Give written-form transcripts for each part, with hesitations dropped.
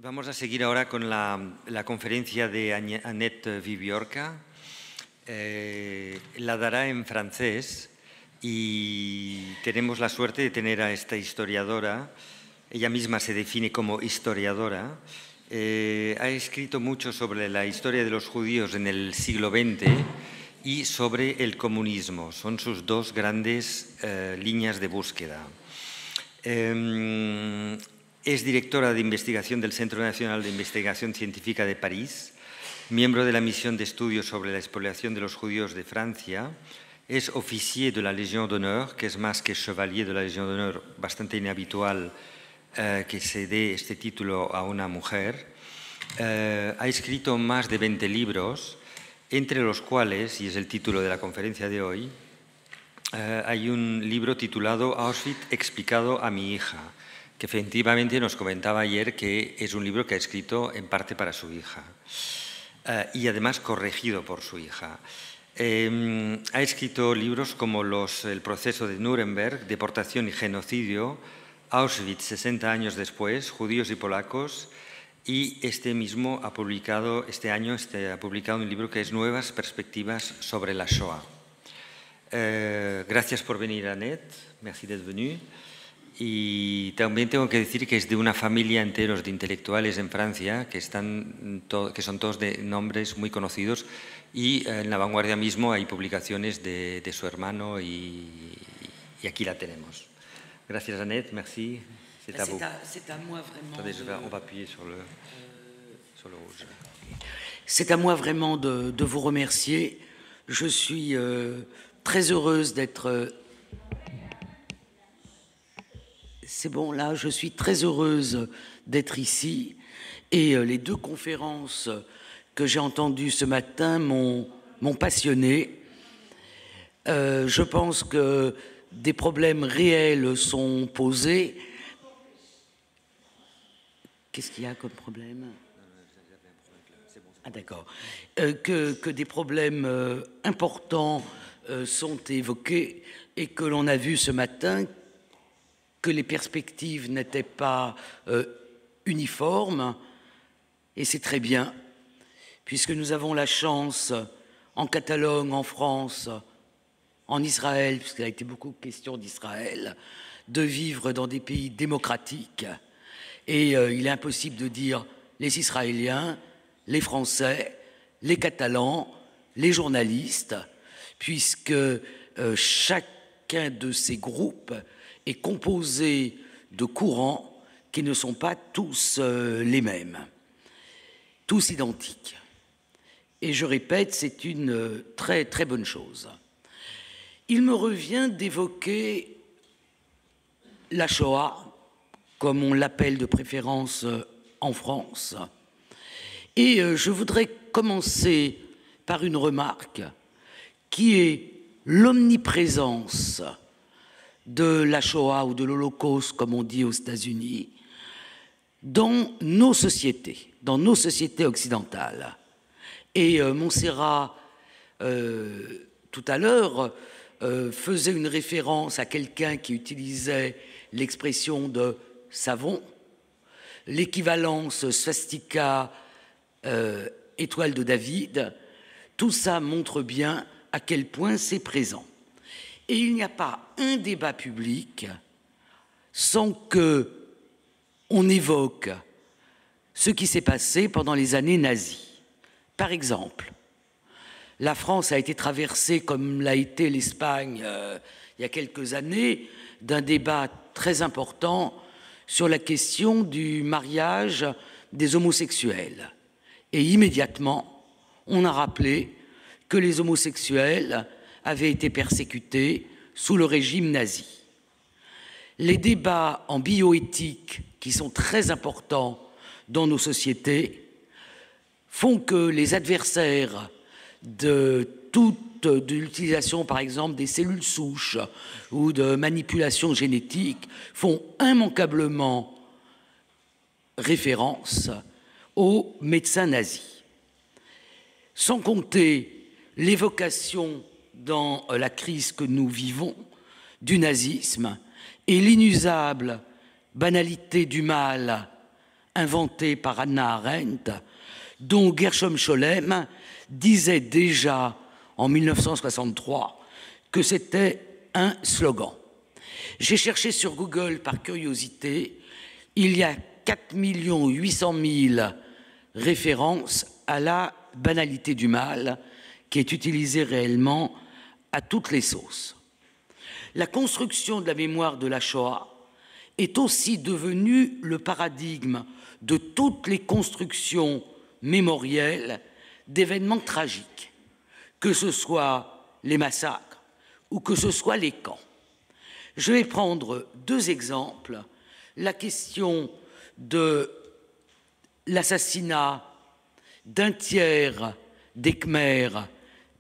Vamos a seguir ahora con la conferencia de Annette Viviorca. La dará en francés y tenemos la suerte de tener a esta historiadora. Ella misma se define como historiadora. Ha escrito mucho sobre la historia de los judíos en el siglo XX y sobre el comunismo. Son sus dos grandes líneas de búsqueda. Es directora de investigación del Centro Nacional de Investigación Científica de París, miembro de la misión de estudios sobre la expoliación de los judíos de Francia, es officier de la Légion d'honneur, que es más que chevalier de la Légion d'honneur, bastante inhabitual que se dé este título a una mujer. Ha escrito más de 20 libros, entre los cuales, y es el título de la conferencia de hoy, hay un libro titulado Auschwitz explicado a mi hija, que efectivamente nos comentaba ayer que es un libro que ha escrito en parte para su hija y además corregido por su hija. Ha escrito libros como El proceso de Nuremberg, Deportación y genocidio, Auschwitz 60 años después, Judíos y polacos, y este año ha publicado un libro que es Nuevas perspectivas sobre la Shoah. Gracias por venir, Annette. Merci d'être venue. Y también tengo que decir que es de una familia enteros de intelectuales en Francia que son todos de nombres muy conocidos y en La Vanguardia mismo hay publicaciones de su hermano y aquí la tenemos. Gracias, Annette. Merci. C'est à vous. C'est à moi vraiment. Attendez, on va appuyer sur le rouge. C'est à moi vraiment de vous remercier. Je suis très heureuse d'être... C'est bon, là, je suis très heureuse d'être ici. Et les deux conférences que j'ai entendues ce matin m'ont passionnée. Je pense que des problèmes réels sont posés. Qu'est-ce qu'il y a comme problème ? Ah, d'accord. Que des problèmes importants sont évoqués et que l'on a vu ce matin que les perspectives n'étaient pas uniformes, et c'est très bien, puisque nous avons la chance, en Catalogne, en France, en Israël, puisqu'il a été beaucoup question d'Israël, de vivre dans des pays démocratiques. Et il est impossible de dire les Israéliens, les Français, les Catalans, les journalistes, puisque chacun de ces groupes est composé de courants qui ne sont pas tous les mêmes, tous identiques. Et je répète, c'est une très très bonne chose. Il me revient d'évoquer la Shoah, comme on l'appelle de préférence en France. Et je voudrais commencer par une remarque qui est l'omniprésence de la Shoah ou de l'Holocauste, comme on dit aux États-Unis, dans nos sociétés occidentales. Et Montserrat, tout à l'heure, faisait une référence à quelqu'un qui utilisait l'expression de savon, l'équivalence swastika, étoile de David. Tout ça montre bien à quel point c'est présent. Et il n'y a pas un débat public sans qu'on évoque ce qui s'est passé pendant les années nazies. Par exemple, la France a été traversée, comme l'a été l'Espagne il y a quelques années, d'un débat très important sur la question du mariage des homosexuels. Et immédiatement, on a rappelé que les homosexuels avaient été persécutés sous le régime nazi. Les débats en bioéthique, qui sont très importants dans nos sociétés, font que les adversaires de l'utilisation, par exemple, des cellules souches ou de manipulation génétique font immanquablement référence aux médecins nazis. Sans compter l'évocation dans la crise que nous vivons du nazisme et l'inusable banalité du mal inventé par Hannah Arendt, dont Gershom Scholem disait déjà en 1963 que c'était un slogan. J'ai cherché sur Google par curiosité, il y a 4 800 000 références à la banalité du mal qui est utilisée réellement à toutes les sauces. La construction de la mémoire de la Shoah est aussi devenue le paradigme de toutes les constructions mémorielles d'événements tragiques, que ce soit les massacres ou que ce soit les camps. Je vais prendre deux exemples. La question de l'assassinat d'un tiers des Khmers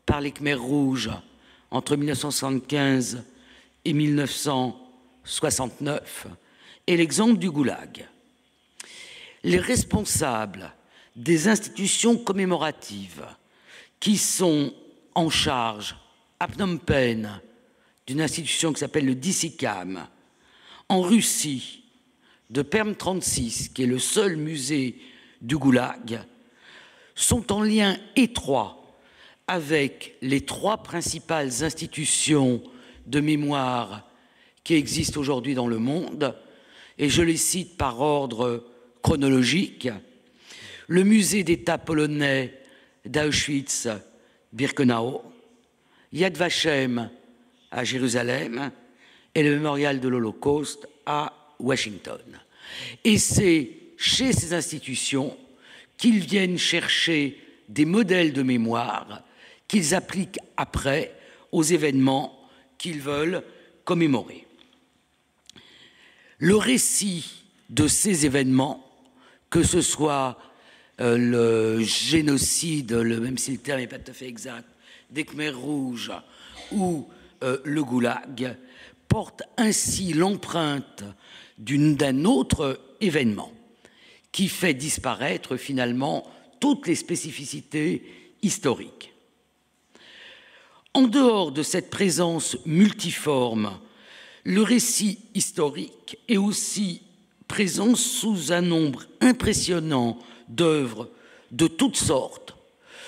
par les Khmers rouges entre 1975 et 1969 et l'exemple du Goulag. Les responsables des institutions commémoratives qui sont en charge à Phnom Penh d'une institution qui s'appelle le DICICAM, en Russie, de Perm 36, qui est le seul musée du Goulag, sont en lien étroit avec les trois principales institutions de mémoire qui existent aujourd'hui dans le monde, et je les cite par ordre chronologique. Le musée d'État polonais d'Auschwitz-Birkenau, Yad Vashem à Jérusalem et le mémorial de l'Holocauste à Washington. Et c'est chez ces institutions qu'ils viennent chercher des modèles de mémoire qu'ils appliquent après aux événements qu'ils veulent commémorer. Le récit de ces événements, que ce soit le génocide, même si le terme n'est pas tout à fait exact, des Khmers rouges ou le Goulag, porte ainsi l'empreinte d'un autre événement qui fait disparaître finalement toutes les spécificités historiques. En dehors de cette présence multiforme, le récit historique est aussi présent sous un nombre impressionnant d'œuvres de toutes sortes,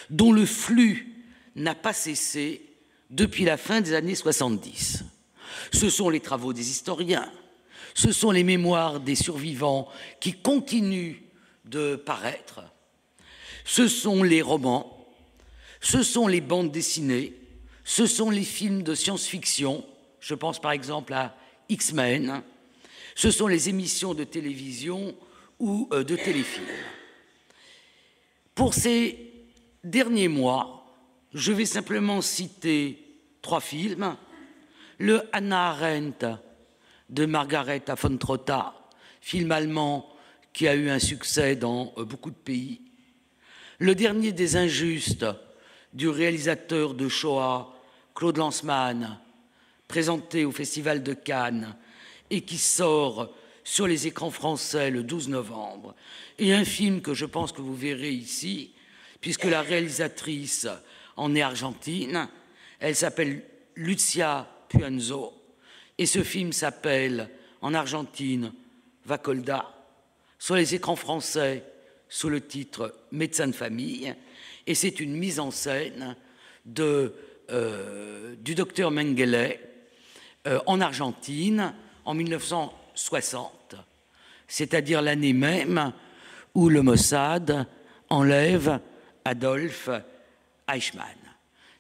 dont le flux n'a pas cessé depuis la fin des années 70. Ce sont les travaux des historiens, ce sont les mémoires des survivants qui continuent de paraître, ce sont les romans, ce sont les bandes dessinées, ce sont les films de science-fiction, je pense par exemple à X-Men, ce sont les émissions de télévision ou de téléfilms. Pour ces derniers mois, je vais simplement citer 3 films. Le Hannah Arendt de Margareta von Trotta, film allemand qui a eu un succès dans beaucoup de pays. Le dernier des Injustes du réalisateur de Shoah, Claude Lanzmann, présenté au Festival de Cannes et qui sort sur les écrans français le 12 novembre. Et un film que je pense que vous verrez ici, puisque la réalisatrice en est argentine. Elle s'appelle Lucia Puenzo et ce film s'appelle en Argentine Vacolda, sur les écrans français sous le titre Médecin de famille, et c'est une mise en scène du docteur Mengele en Argentine en 1960, c'est-à-dire l'année même où le Mossad enlève Adolf Eichmann.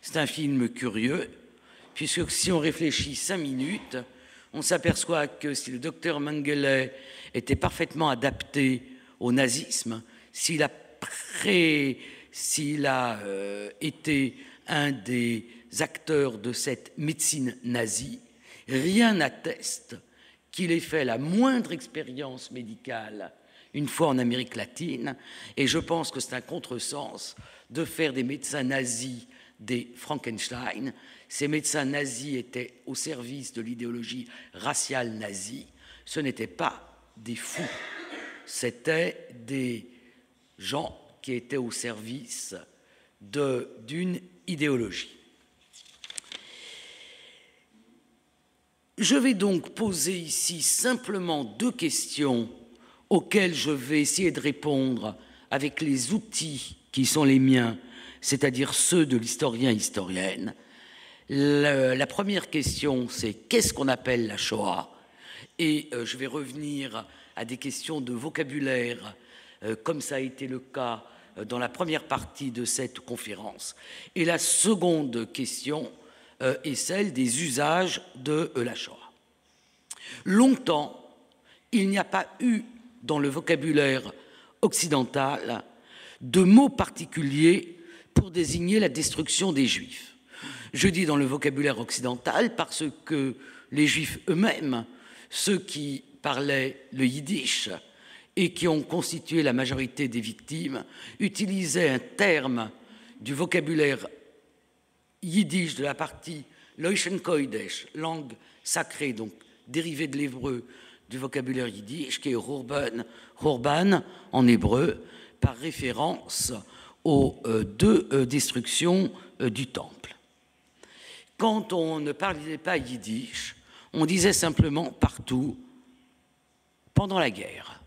C'est un film curieux, puisque si on réfléchit 5 minutes, on s'aperçoit que si le docteur Mengele était parfaitement adapté au nazisme, s'il a été un des acteurs de cette médecine nazie, rien n'atteste qu'il ait fait la moindre expérience médicale une fois en Amérique latine, et je pense que c'est un contresens de faire des médecins nazis des Frankenstein. Ces médecins nazis étaient au service de l'idéologie raciale nazie. Ce n'étaient pas des fous, c'étaient des gens qui étaient au service d'une idéologie. Je vais donc poser ici simplement 2 questions auxquelles je vais essayer de répondre avec les outils qui sont les miens, c'est-à-dire ceux de l'historien-historienne. La première question, c'est qu'est-ce qu'on appelle la Shoah? Et je vais revenir à des questions de vocabulaire, comme ça a été le cas dans la première partie de cette conférence. Et la seconde question est celle des usages de la Shoah. Longtemps, il n'y a pas eu dans le vocabulaire occidental de mots particuliers pour désigner la destruction des Juifs. Je dis dans le vocabulaire occidental parce que les Juifs eux-mêmes, ceux qui parlaient le yiddish et qui ont constitué la majorité des victimes, utilisaient un terme du vocabulaire yiddish de la partie Loshen Kodesh, langue sacrée, donc dérivée de l'hébreu du vocabulaire yiddish, qui est Khorban en hébreu, par référence aux deux destructions du temple. Quand on ne parlait pas yiddish, on disait simplement partout « pendant la guerre ».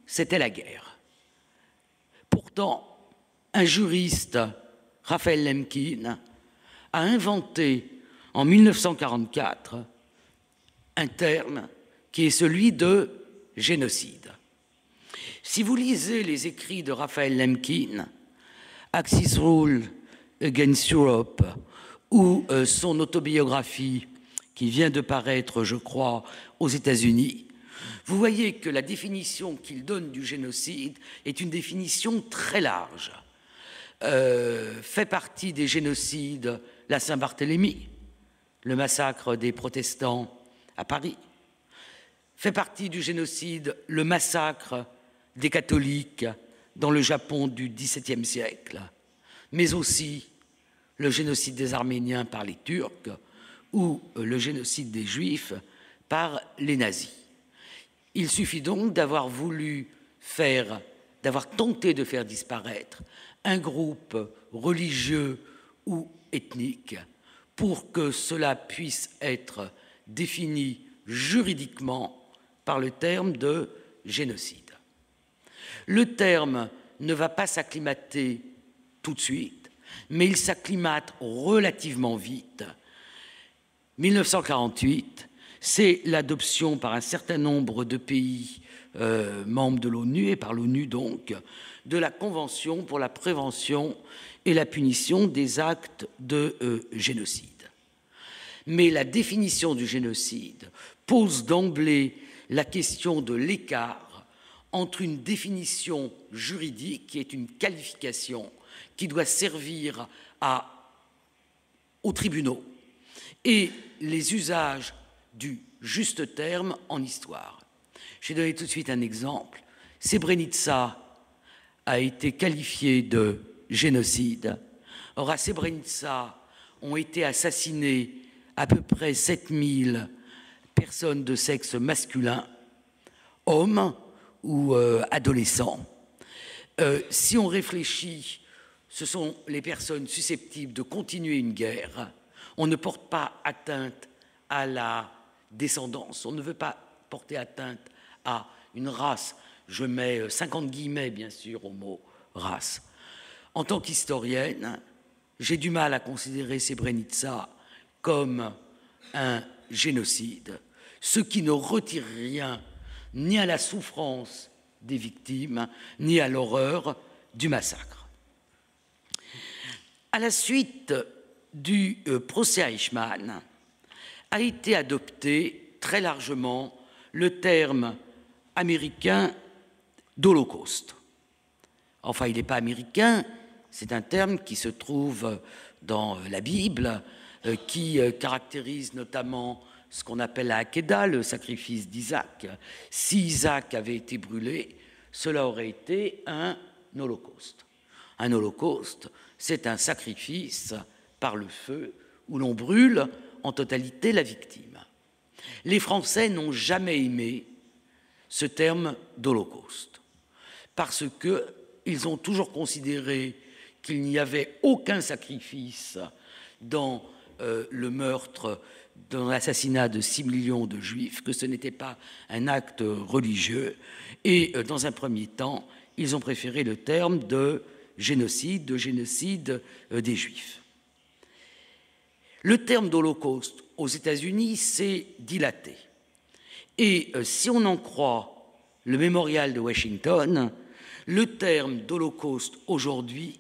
C'était la guerre. Pourtant, un juriste, Raphaël Lemkin, a inventé en 1944 un terme qui est celui de génocide. Si vous lisez les écrits de Raphaël Lemkin, Axis Rule Against Europe, ou son autobiographie qui vient de paraître, je crois, aux États-Unis, vous voyez que la définition qu'il donne du génocide est une définition très large. Fait partie des génocides la Saint-Barthélemy, le massacre des protestants à Paris. Fait partie du génocide le massacre des catholiques dans le Japon du XVIIe siècle, mais aussi le génocide des Arméniens par les Turcs ou le génocide des Juifs par les nazis. Il suffit donc d'avoir tenté de faire disparaître un groupe religieux ou ethnique pour que cela puisse être défini juridiquement par le terme de génocide. Le terme ne va pas s'acclimater tout de suite, mais il s'acclimate relativement vite. 1948, c'est l'adoption par un certain nombre de pays membres de l'ONU, et par l'ONU donc, de la Convention pour la prévention et la punition des actes de génocide. Mais la définition du génocide pose d'emblée la question de l'écart entre une définition juridique, qui est une qualification qui doit servir aux tribunaux, et les usages du juste terme en histoire. Je vais donner tout de suite un exemple. Srebrenica a été qualifié de génocide. Or, à Srebrenica ont été assassinés à peu près 7000 personnes de sexe masculin, hommes ou adolescents. Si on réfléchit, ce sont les personnes susceptibles de continuer une guerre. On ne porte pas atteinte à la descendance, on ne veut pas porter atteinte à une race. Je mets 50 guillemets, bien sûr, au mot race. En tant qu'historienne, j'ai du mal à considérer Srebrenica comme un génocide, ce qui ne retire rien ni à la souffrance des victimes, ni à l'horreur du massacre. À la suite du procès Eichmann, a été adopté très largement le terme américain d'Holocauste. Enfin, il n'est pas américain, c'est un terme qui se trouve dans la Bible, qui caractérise notamment ce qu'on appelle la Hakeda, le sacrifice d'Isaac. Si Isaac avait été brûlé, cela aurait été un holocauste. Un holocauste, c'est un sacrifice par le feu où l'on brûle en totalité la victime. Les Français n'ont jamais aimé ce terme d'holocauste parce qu'ils ont toujours considéré qu'il n'y avait aucun sacrifice dans le meurtre dans l'assassinat de 6 millions de Juifs, que ce n'était pas un acte religieux. Et dans un premier temps, ils ont préféré le terme de génocide des Juifs. Le terme d'Holocauste aux États-Unis s'est dilaté. Et si on en croit le mémorial de Washington, le terme d'Holocauste aujourd'hui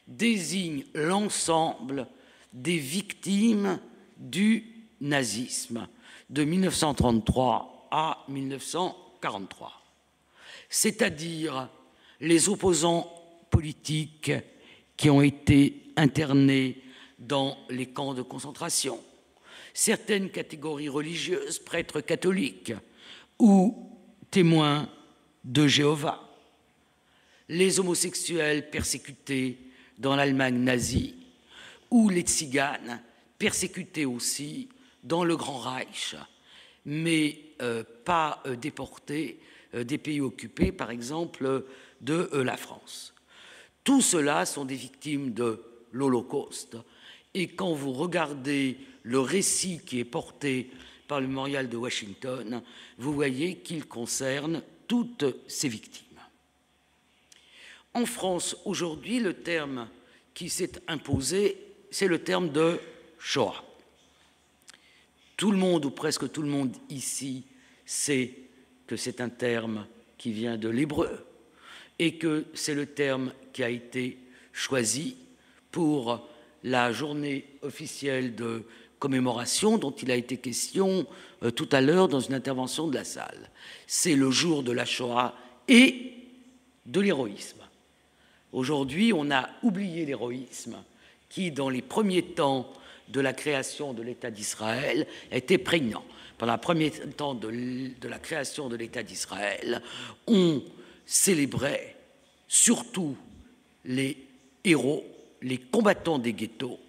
désigne l'ensemble des victimes du nazisme de 1933 à 1943, c'est-à-dire les opposants politiques qui ont été internés dans les camps de concentration, certaines catégories religieuses, prêtres catholiques ou témoins de Jéhovah, les homosexuels persécutés dans l'Allemagne nazie ou les tziganes persécutés aussi dans le Grand Reich, mais pas déportés des pays occupés, par exemple de la France. Tout cela sont des victimes de l'Holocauste. Et quand vous regardez le récit qui est porté par le mémorial de Washington, vous voyez qu'il concerne toutes ces victimes. En France, aujourd'hui, le terme qui s'est imposé, c'est le terme de Shoah. Tout le monde, ou presque tout le monde ici, sait que c'est un terme qui vient de l'hébreu et que c'est le terme qui a été choisi pour la journée officielle de commémoration dont il a été question tout à l'heure dans une intervention de la salle. C'est le jour de la Shoah et de l'héroïsme. Aujourd'hui, on a oublié l'héroïsme qui, dans les premiers temps de la création de l'État d'Israël, était prégnant. Pendant les premiers temps de la création de l'État d'Israël, on célébrait surtout les héros, les combattants des ghettos,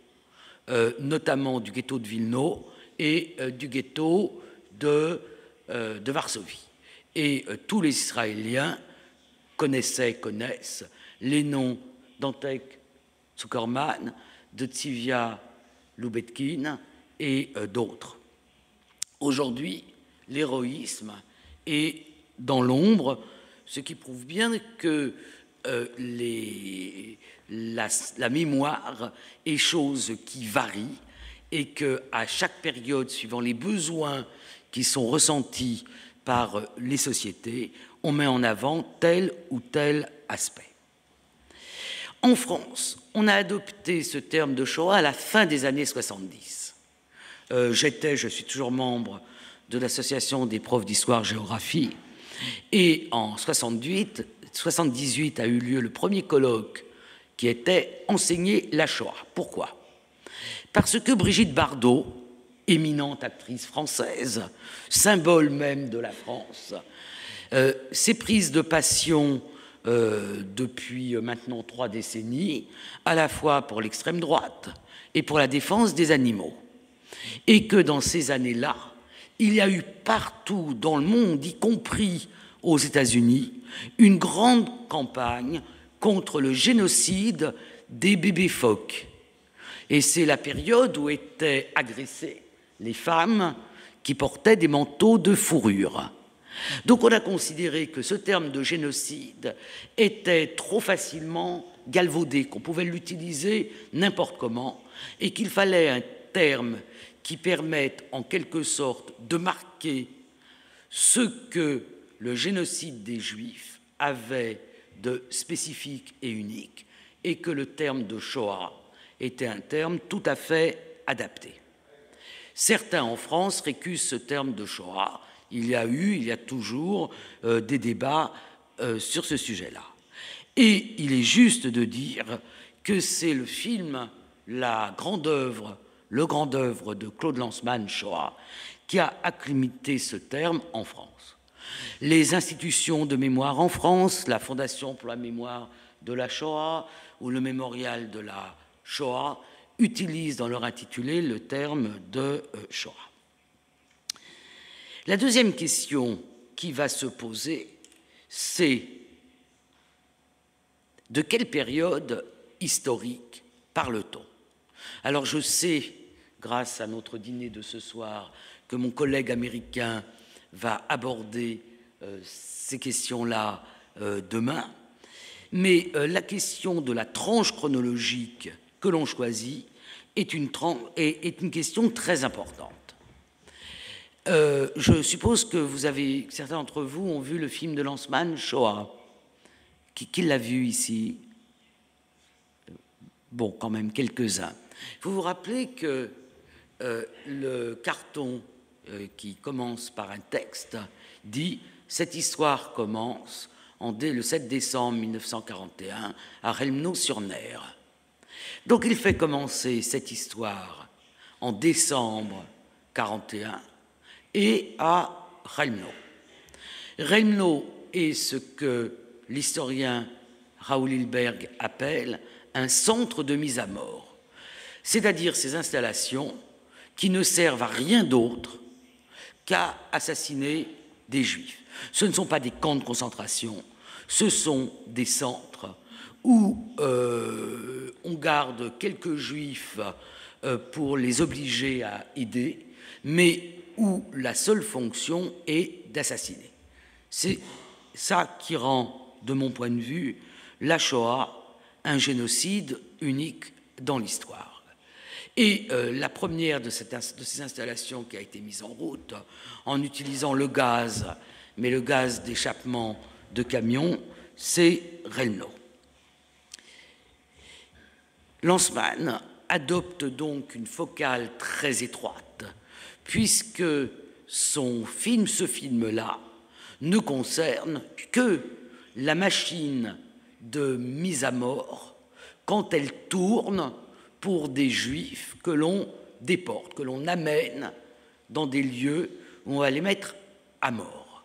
notamment du ghetto de Vilno et du ghetto de Varsovie. Et tous les Israéliens connaissent les noms d'Antek Zuckerman, de Tzivia Lubetkin et d'autres. Aujourd'hui, l'héroïsme est dans l'ombre, ce qui prouve bien que la mémoire est chose qui varie et qu'à chaque période, suivant les besoins qui sont ressentis par les sociétés, on met en avant tel ou tel aspect. En France, on a adopté ce terme de Shoah à la fin des années 70. Je suis toujours membre de l'association des profs d'histoire-géographie et en 78 a eu lieu le premier colloque qui était « Enseigner la Shoah ». Pourquoi ? Parce que Brigitte Bardot, éminente actrice française, symbole même de la France, s'est prise de passion depuis maintenant 3 décennies, à la fois pour l'extrême droite et pour la défense des animaux. Et que dans ces années-là, il y a eu partout dans le monde, y compris aux États-Unis, une grande campagne contre le génocide des bébés phoques. Et c'est la période où étaient agressées les femmes qui portaient des manteaux de fourrure. Donc on a considéré que ce terme de génocide était trop facilement galvaudé, qu'on pouvait l'utiliser n'importe comment, et qu'il fallait un terme qui permette en quelque sorte de marquer ce que le génocide des Juifs avait de spécifique et unique, et que le terme de Shoah était un terme tout à fait adapté. Certains en France récusent ce terme de Shoah. Il y a toujours des débats sur ce sujet-là. Et il est juste de dire que c'est le film, le grand œuvre de Claude Lanzmann, Shoah, qui a acclimaté ce terme en France. Les institutions de mémoire en France, la Fondation pour la mémoire de la Shoah ou le Mémorial de la Shoah, utilisent dans leur intitulé le terme de Shoah. La deuxième question qui va se poser, c'est de quelle période historique parle-t-on ? Alors je sais, grâce à notre dîner de ce soir, que mon collègue américain va aborder ces questions-là demain. Mais la question de la tranche chronologique que l'on choisit est une question très importante. Je suppose que certains d'entre vous ont vu le film de Lanzmann, Shoah. Qui l'a vu ici? Bon, quand même, quelques-uns. Il faut vous rappeler que le carton qui commence par un texte dit « Cette histoire commence le 7 décembre 1941 à Relmno-sur-Ner ». Donc il fait commencer cette histoire en décembre 1941 et à Relmno. Relmno est ce que l'historien Raoul Hilberg appelle un centre de mise à mort, c'est-à-dire ces installations qui ne servent à rien d'autre qu'à assassiner des Juifs. Ce ne sont pas des camps de concentration, ce sont des centres où on garde quelques Juifs pour les obliger à aider, mais où la seule fonction est d'assassiner. C'est ça qui rend, de mon point de vue, la Shoah un génocide unique dans l'histoire. Et la première de ces installations qui a été mise en route, en utilisant le gaz, mais le gaz d'échappement de camions, c'est Relmno. Lanzmann adopte donc une focale très étroite, puisque ce film-là, ne concerne que la machine de mise à mort quand elle tourne pour des Juifs que l'on déporte, que l'on amène dans des lieux où on va les mettre à mort.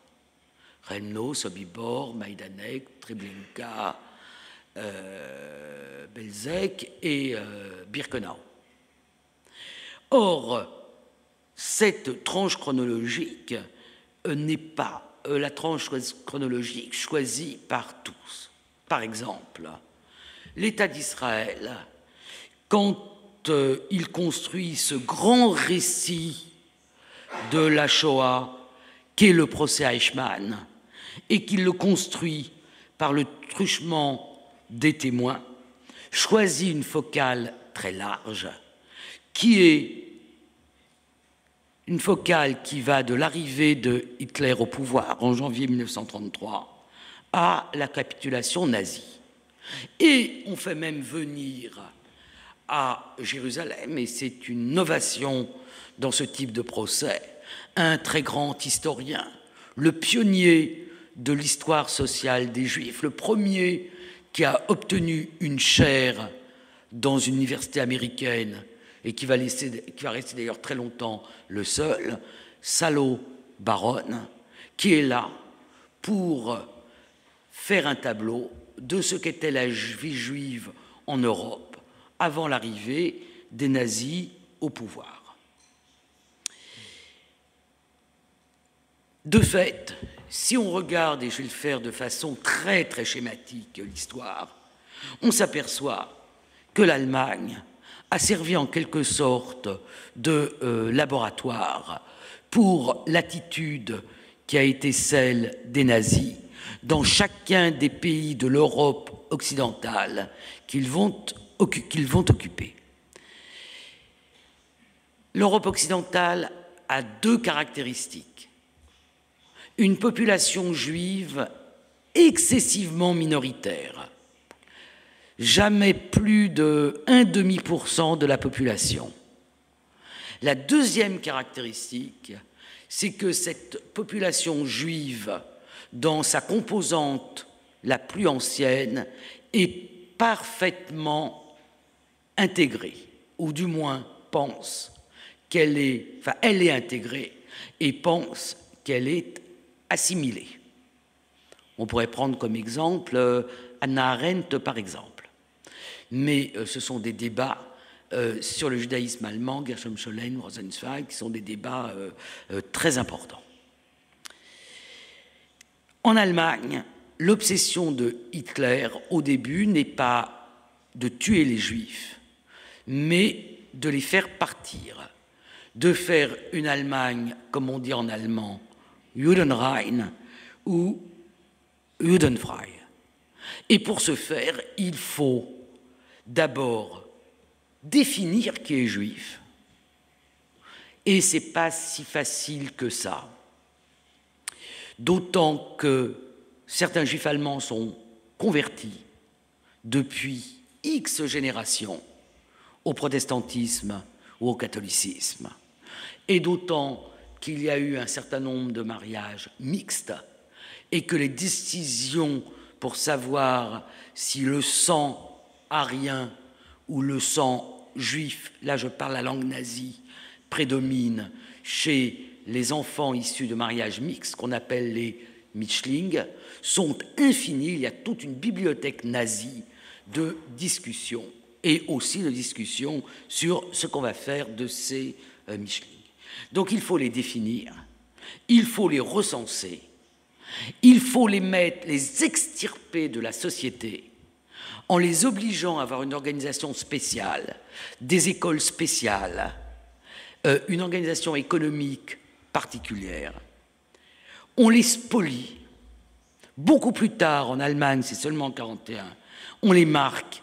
Relmno, Sobibor, Majdanek, Treblinka, Belzec et Birkenau. Or, cette tranche chronologique n'est pas la tranche chronologique choisie par tous. Par exemple, l'État d'Israël, quand il construit ce grand récit de la Shoah qu'est le procès Eichmann, et qu'il le construit par le truchement des témoins, choisit une focale très large, qui est une focale qui va de l'arrivée de Hitler au pouvoir en janvier 1933 à la capitulation nazie. Et on fait même venir à Jérusalem, et c'est une novation dans ce type de procès, un très grand historien, le pionnier de l'histoire sociale des Juifs, le premier qui a obtenu une chaire dans une université américaine et qui va rester d'ailleurs très longtemps le seul, Salo Baron, qui est là pour faire un tableau de ce qu'était la vie juive en Europe avant l'arrivée des nazis au pouvoir. De fait, si on regarde, et je vais le faire de façon très très schématique, l'histoire, on s'aperçoit que l'Allemagne a servi en quelque sorte de laboratoire pour l'attitude qui a été celle des nazis dans chacun des pays de l'Europe occidentale qu'ils vont occuper. L'Europe occidentale a deux caractéristiques. Une population juive excessivement minoritaire, jamais plus de 0,5% de la population. La deuxième caractéristique, c'est que cette population juive, dans sa composante la plus ancienne, est parfaitement intégrée, ou du moins pense qu'elle est, elle est intégrée et pense qu'elle est assimilée. On pourrait prendre comme exemple Hannah Arendt, par exemple. Mais ce sont des débats sur le judaïsme allemand, Gershom Scholem, Rosenzweig, qui sont des débats très importants. En Allemagne, l'obsession de Hitler, au début, n'est pas de tuer les Juifs, mais de les faire partir, de faire une Allemagne, comme on dit en allemand, Judenrein ou Judenfrei. Et pour ce faire, il faut d'abord définir qui est juif. Et ce n'est pas si facile que ça. D'autant que certains juifs allemands sont convertis depuis X générations au protestantisme ou au catholicisme. Et d'autant qu'il y a eu un certain nombre de mariages mixtes et que les décisions pour savoir si le sang arien ou le sang juif, là je parle la langue nazie, prédomine chez les enfants issus de mariages mixtes, qu'on appelle les Mischling, sont infinis. Il y a toute une bibliothèque nazie de discussions et aussi de discussions sur ce qu'on va faire de ces Mischling. Donc il faut les définir, il faut les recenser, il faut les mettre, les extirper de la société en les obligeant à avoir une organisation spéciale, des écoles spéciales, une organisation économique particulière. On les spolie. Beaucoup plus tard, en Allemagne, c'est seulement en 1941, on les marque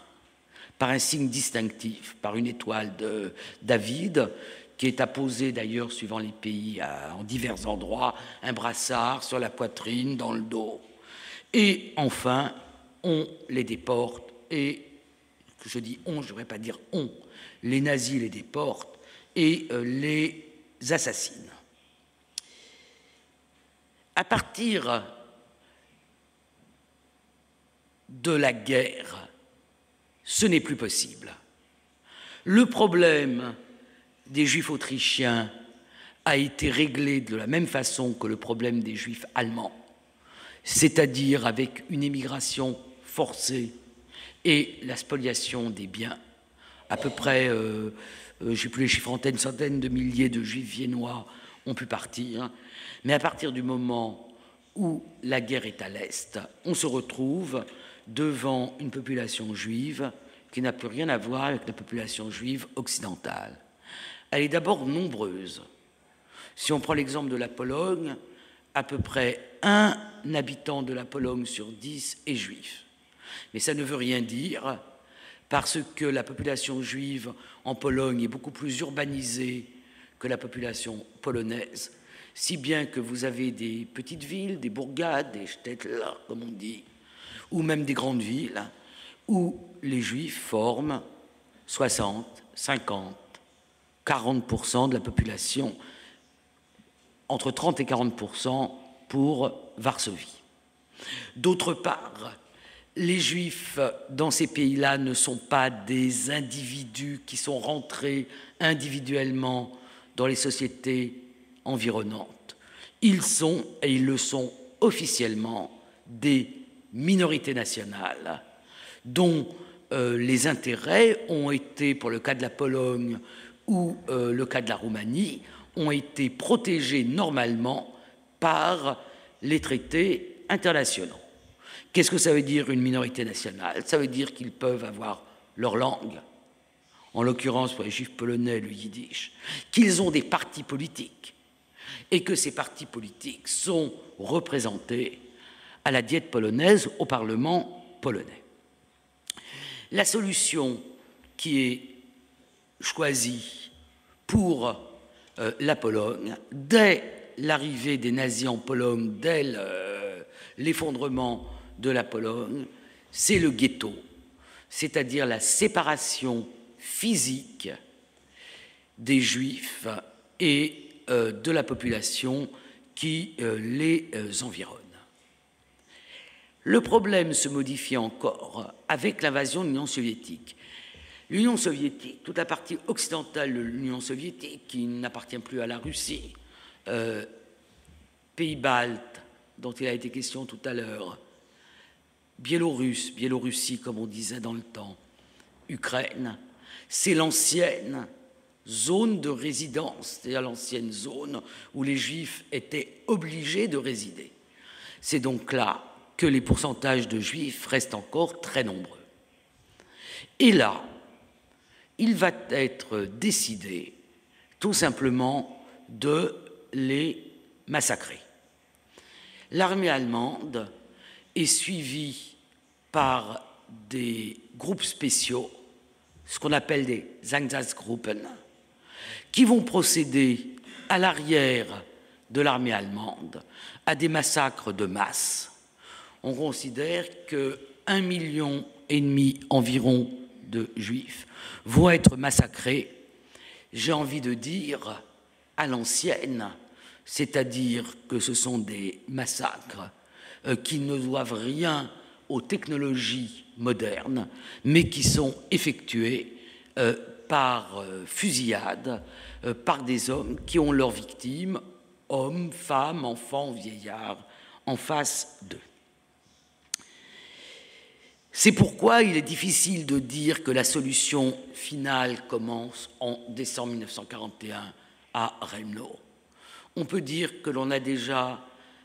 par un signe distinctif, par une étoile de David, qui est apposée d'ailleurs, suivant les pays, en divers endroits, un brassard sur la poitrine, dans le dos. Et enfin, on les déporte, et je dis on, je ne devrais pas dire on, les nazis les déportent et les assassinent. À partir de la guerre, ce n'est plus possible. Le problème des Juifs autrichiens a été réglé de la même façon que le problème des Juifs allemands, c'est-à-dire avec une émigration forcée et la spoliation des biens. À peu près, je n'ai plus les chiffres en tête, une centaine de milliers de Juifs viennois ont pu partir. Mais à partir du moment où la guerre est à l'Est, on se retrouve devant une population juive qui n'a plus rien à voir avec la population juive occidentale. Elle est d'abord nombreuse. Si on prend l'exemple de la Pologne, à peu près 1 habitant de la Pologne sur 10 est juif. Mais ça ne veut rien dire, parce que la population juive en Pologne est beaucoup plus urbanisée que la population polonaise, si bien que vous avez des petites villes, des bourgades, des shtetl, comme on dit, ou même des grandes villes, où les Juifs forment 60, 50, 40% de la population, entre 30 et 40% pour Varsovie. D'autre part, les Juifs dans ces pays-là ne sont pas des individus qui sont rentrés individuellement dans les sociétés environnantes. Ils sont, et ils le sont officiellement, des minorités nationales dont les intérêts ont été, pour le cas de la Pologne ou le cas de la Roumanie, ont été protégés normalement par les traités internationaux. Qu'est-ce que ça veut dire une minorité nationale? Ça veut dire qu'ils peuvent avoir leur langue, en l'occurrence pour les Juifs polonais, le yiddish, qu'ils ont des partis politiques et que ces partis politiques sont représentés à la Diète polonaise, au Parlement polonais. La solution qui est choisie pour la Pologne, dès l'arrivée des nazis en Pologne, dès l'effondrement de la Pologne, c'est le ghetto, c'est-à-dire la séparation physique des Juifs et de la population qui les environne. Le problème se modifie encore avec l'invasion de l'Union soviétique. L'Union soviétique, toute la partie occidentale de l'Union soviétique, qui n'appartient plus à la Russie, pays baltes, dont il a été question tout à l'heure, Biélorussie, comme on disait dans le temps, Ukraine, c'est l'ancienne zone de résidence, c'est-à-dire l'ancienne zone où les Juifs étaient obligés de résider. C'est donc là que les pourcentages de Juifs restent encore très nombreux. Et là, il va être décidé tout simplement de les massacrer. L'armée allemande est suivie par des groupes spéciaux, ce qu'on appelle des Einsatzgruppen, qui vont procéder à l'arrière de l'armée allemande à des massacres de masse. On considère que 1,5 million environ de Juifs vont être massacrés, j'ai envie de dire, à l'ancienne, c'est-à-dire que ce sont des massacres qui ne doivent rien aux technologies modernes, mais qui sont effectués par fusillade, par des hommes qui ont leurs victimes, hommes, femmes, enfants, vieillards, en face d'eux. C'est pourquoi il est difficile de dire que la solution finale commence en décembre 1941 à Relmno. On peut dire que l'on a déjà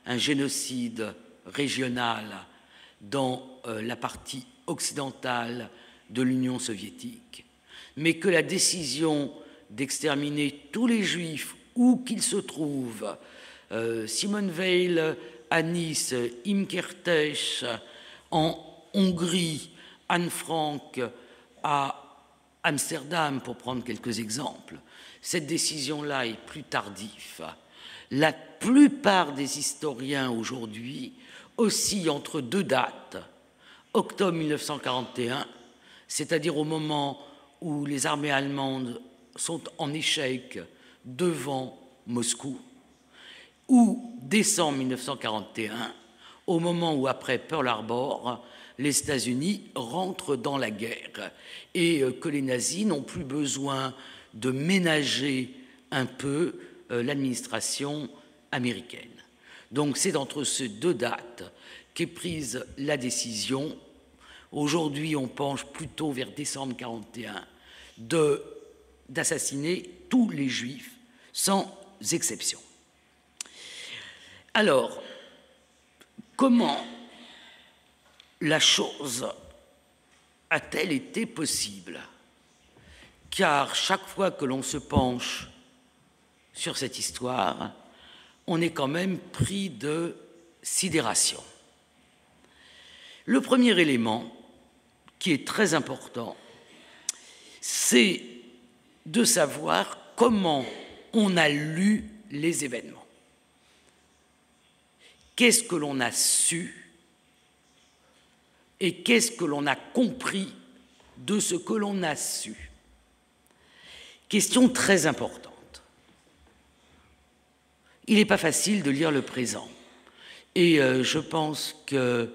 un génocide régional dans la partie occidentale de l'Union soviétique, mais que la décision d'exterminer tous les Juifs où qu'ils se trouvent, Simon Weil à Nice, Imkertész en Hongrie, Anne Frank à Amsterdam, pour prendre quelques exemples, cette décision-là est plus tardive. La plupart des historiens aujourd'hui oscillent entre deux dates. Octobre 1941, c'est-à-dire au moment où les armées allemandes sont en échec devant Moscou, ou décembre 1941, au moment où, après Pearl Harbor, les États-Unis rentrent dans la guerre et que les nazis n'ont plus besoin de ménager un peu l'administration américaine. Donc c'est entre ces deux dates qu'est prise la décision. Aujourd'hui, on penche plutôt vers décembre 1941 d'assassiner tous les Juifs, sans exception. Alors, comment la chose a-t-elle été possible? Car chaque fois que l'on se penche sur cette histoire, on est quand même pris de sidération. Le premier élément, qui est très important, c'est de savoir comment on a lu les événements. Qu'est-ce que l'on a su et qu'est-ce que l'on a compris de ce que l'on a su? Question très importante. Il n'est pas facile de lire le présent. Et je pense que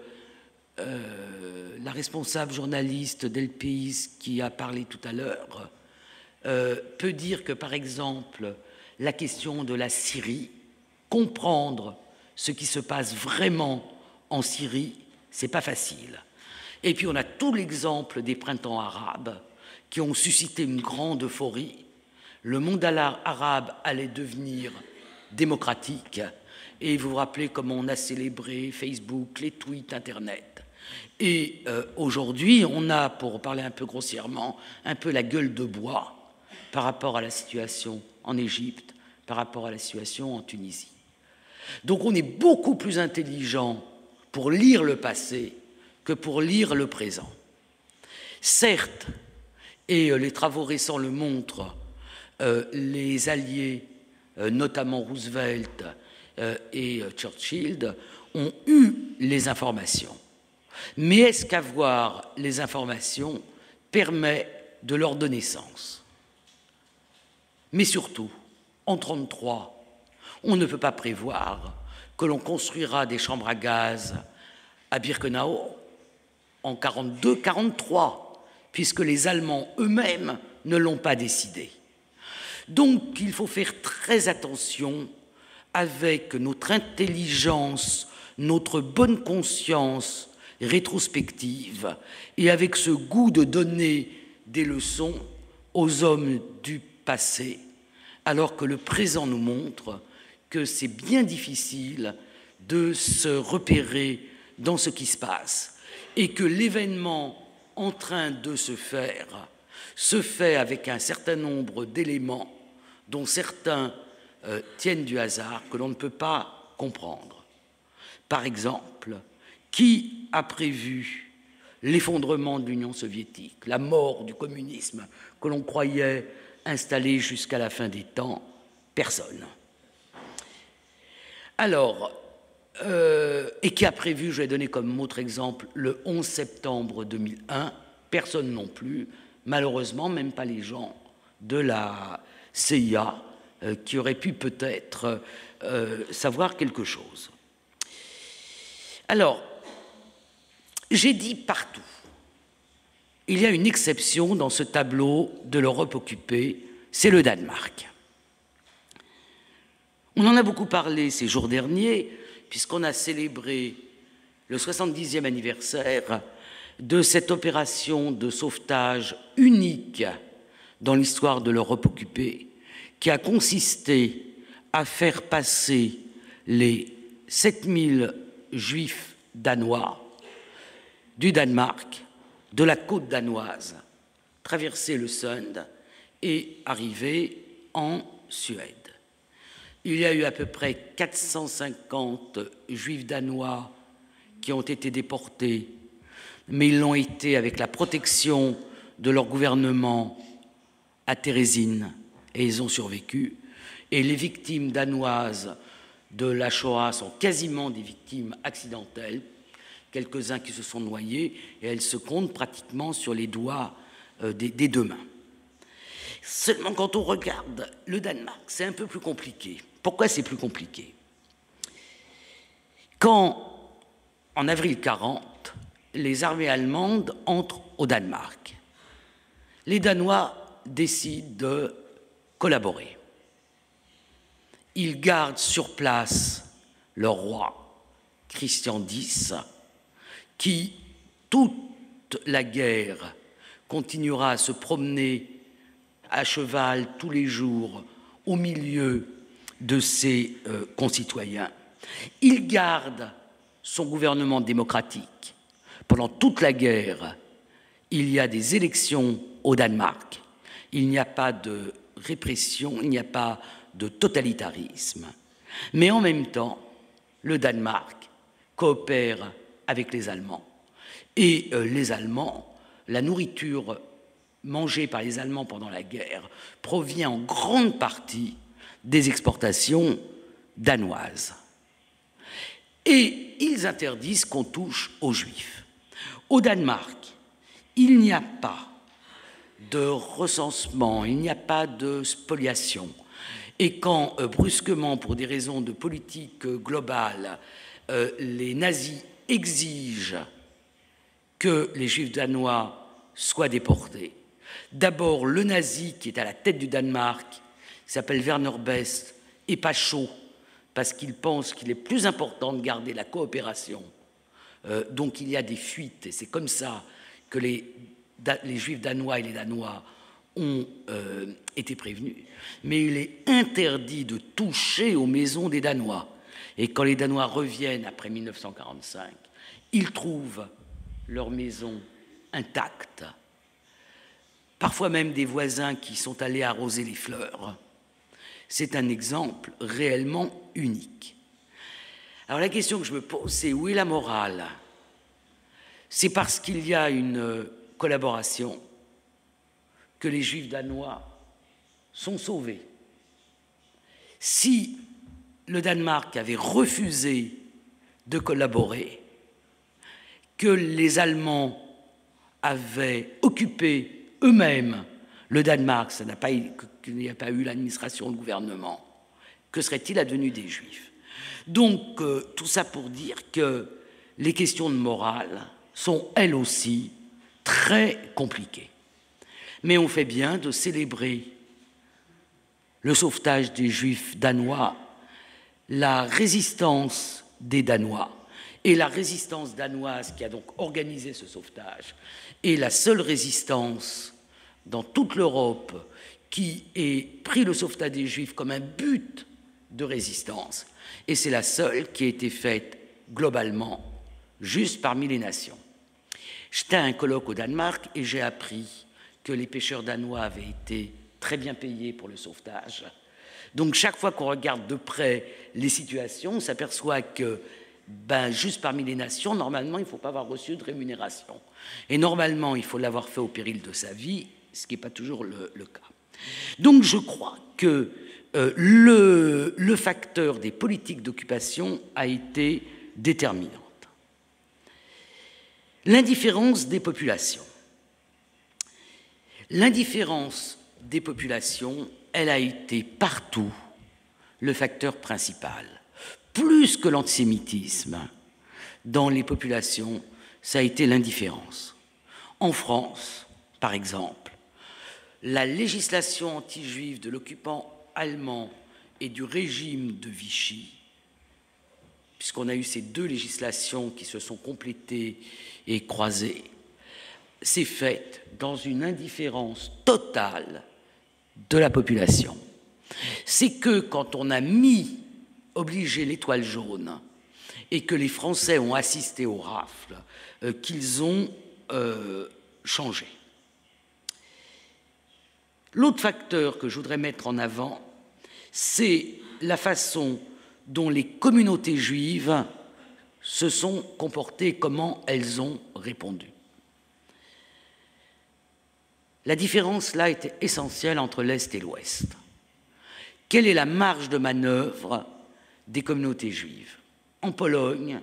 la responsable journaliste d'El País qui a parlé tout à l'heure peut dire que, par exemple, la question de la Syrie, comprendre ce qui se passe vraiment en Syrie, c'est pas facile. Et puis on a tout l'exemple des printemps arabes qui ont suscité une grande euphorie. Le monde arabe allait devenir démocratique. Et vous vous rappelez comment on a célébré Facebook, les tweets, Internet. Et aujourd'hui, on a, pour parler un peu grossièrement, un peu la gueule de bois par rapport à la situation en Égypte, par rapport à la situation en Tunisie. Donc on est beaucoup plus intelligent pour lire le passé que pour lire le présent. Certes, et les travaux récents le montrent, les alliés, notamment Roosevelt et Churchill, ont eu les informations. Mais est-ce qu'avoir les informations permet de leur donner sens? Mais surtout, en 1933, on ne peut pas prévoir que l'on construira des chambres à gaz à Birkenau en 1942-1943, puisque les Allemands eux-mêmes ne l'ont pas décidé. Donc, il faut faire très attention avec notre intelligence, notre bonne conscience rétrospective et avec ce goût de donner des leçons aux hommes du passé, alors que le présent nous montre que c'est bien difficile de se repérer dans ce qui se passe et que l'événement en train de se faire se fait avec un certain nombre d'éléments dont certains tiennent du hasard que l'on ne peut pas comprendre. Par exemple, qui a prévu l'effondrement de l'Union soviétique, la mort du communisme que l'on croyait installé jusqu'à la fin des temps? Personne. Alors, et qui a prévu, je vais donner comme autre exemple, le 11 septembre 2001, personne non plus, malheureusement, même pas les gens de la CIA, qui auraient pu peut-être savoir quelque chose. Alors, j'ai dit partout. Il y a une exception dans ce tableau de l'Europe occupée, c'est le Danemark. On en a beaucoup parlé ces jours derniers, puisqu'on a célébré le 70e anniversaire de cette opération de sauvetage unique dans l'histoire de l'Europe occupée, qui a consisté à faire passer les 7000 juifs danois du Danemark, de la côte danoise, traverser le Sund et arriver en Suède. Il y a eu à peu près 450 juifs danois qui ont été déportés, mais ils l'ont été avec la protection de leur gouvernement à Térésine, et ils ont survécu. Et les victimes danoises de la Shoah sont quasiment des victimes accidentelles, quelques-uns qui se sont noyés, et elles se comptent pratiquement sur les doigts des deux mains. Seulement, quand on regarde le Danemark, c'est un peu plus compliqué. Pourquoi c'est plus compliqué? Quand, en avril 1940, les armées allemandes entrent au Danemark, les Danois décident de collaborer. Ils gardent sur place leur roi, Christian X, qui, toute la guerre, continuera à se promener à cheval tous les jours au milieu de ses concitoyens. Il garde son gouvernement démocratique. Pendant toute la guerre, il y a des élections au Danemark. Il n'y a pas de répression, il n'y a pas de totalitarisme. Mais en même temps, le Danemark coopère avec les Allemands. Et les Allemands, la nourriture mangée par les Allemands pendant la guerre provient en grande partie des exportations danoises. Et ils interdisent qu'on touche aux Juifs. Au Danemark, il n'y a pas de recensement, il n'y a pas de spoliation. Et quand, brusquement, pour des raisons de politique globale, les nazis exigent que les Juifs danois soient déportés, d'abord le nazi qui est à la tête du Danemark, qui s'appelle Werner Best, n'est pas chaud, parce qu'il pense qu'il est plus important de garder la coopération. Donc il y a des fuites, et c'est comme ça que les Juifs danois et les Danois ont été prévenus. Mais il est interdit de toucher aux maisons des Danois. Et quand les Danois reviennent après 1945, ils trouvent leurs maisons intactes. Parfois même des voisins qui sont allés arroser les fleurs. C'est un exemple réellement unique. Alors la question que je me pose, c'est où est la morale? C'est parce qu'il y a une collaboration que les Juifs danois sont sauvés. Si le Danemark avait refusé de collaborer, que les Allemands avaient occupé eux-mêmes le Danemark, qu'il n'y a pas eu l'administration, le gouvernement, que serait-il advenu des Juifs? Donc, tout ça pour dire que les questions de morale sont, elles aussi, très compliquées. Mais on fait bien de célébrer le sauvetage des Juifs danois, la résistance des Danois, et la résistance danoise qui a donc organisé ce sauvetage, est la seule résistance dans toute l'Europe qui ait pris le sauvetage des Juifs comme un but de résistance. Et c'est la seule qui a été faite globalement, juste parmi les nations. J'étais à un colloque au Danemark et j'ai appris que les pêcheurs danois avaient été très bien payés pour le sauvetage. Donc chaque fois qu'on regarde de près les situations, on s'aperçoit que juste parmi les nations, normalement, il ne faut pas avoir reçu de rémunération. Et normalement, il faut l'avoir fait au péril de sa vie, ce qui n'est pas toujours le cas. Donc je crois que le facteur des politiques d'occupation a été déterminante. L'indifférence des populations. L'indifférence des populations, elle a été partout le facteur principal. Plus que l'antisémitisme, dans les populations, ça a été l'indifférence. En France, par exemple, la législation anti-juive de l'occupant allemand et du régime de Vichy, puisqu'on a eu ces deux législations qui se sont complétées et croisées, s'est faite dans une indifférence totale de la population. C'est que quand on a obligé l'étoile jaune et que les Français ont assisté aux rafles, qu'ils ont changé. L'autre facteur que je voudrais mettre en avant, c'est la façon dont les communautés juives se sont comportées, comment elles ont répondu. La différence là était essentielle entre l'Est et l'Ouest. Quelle est la marge de manœuvre des communautés juives? En Pologne,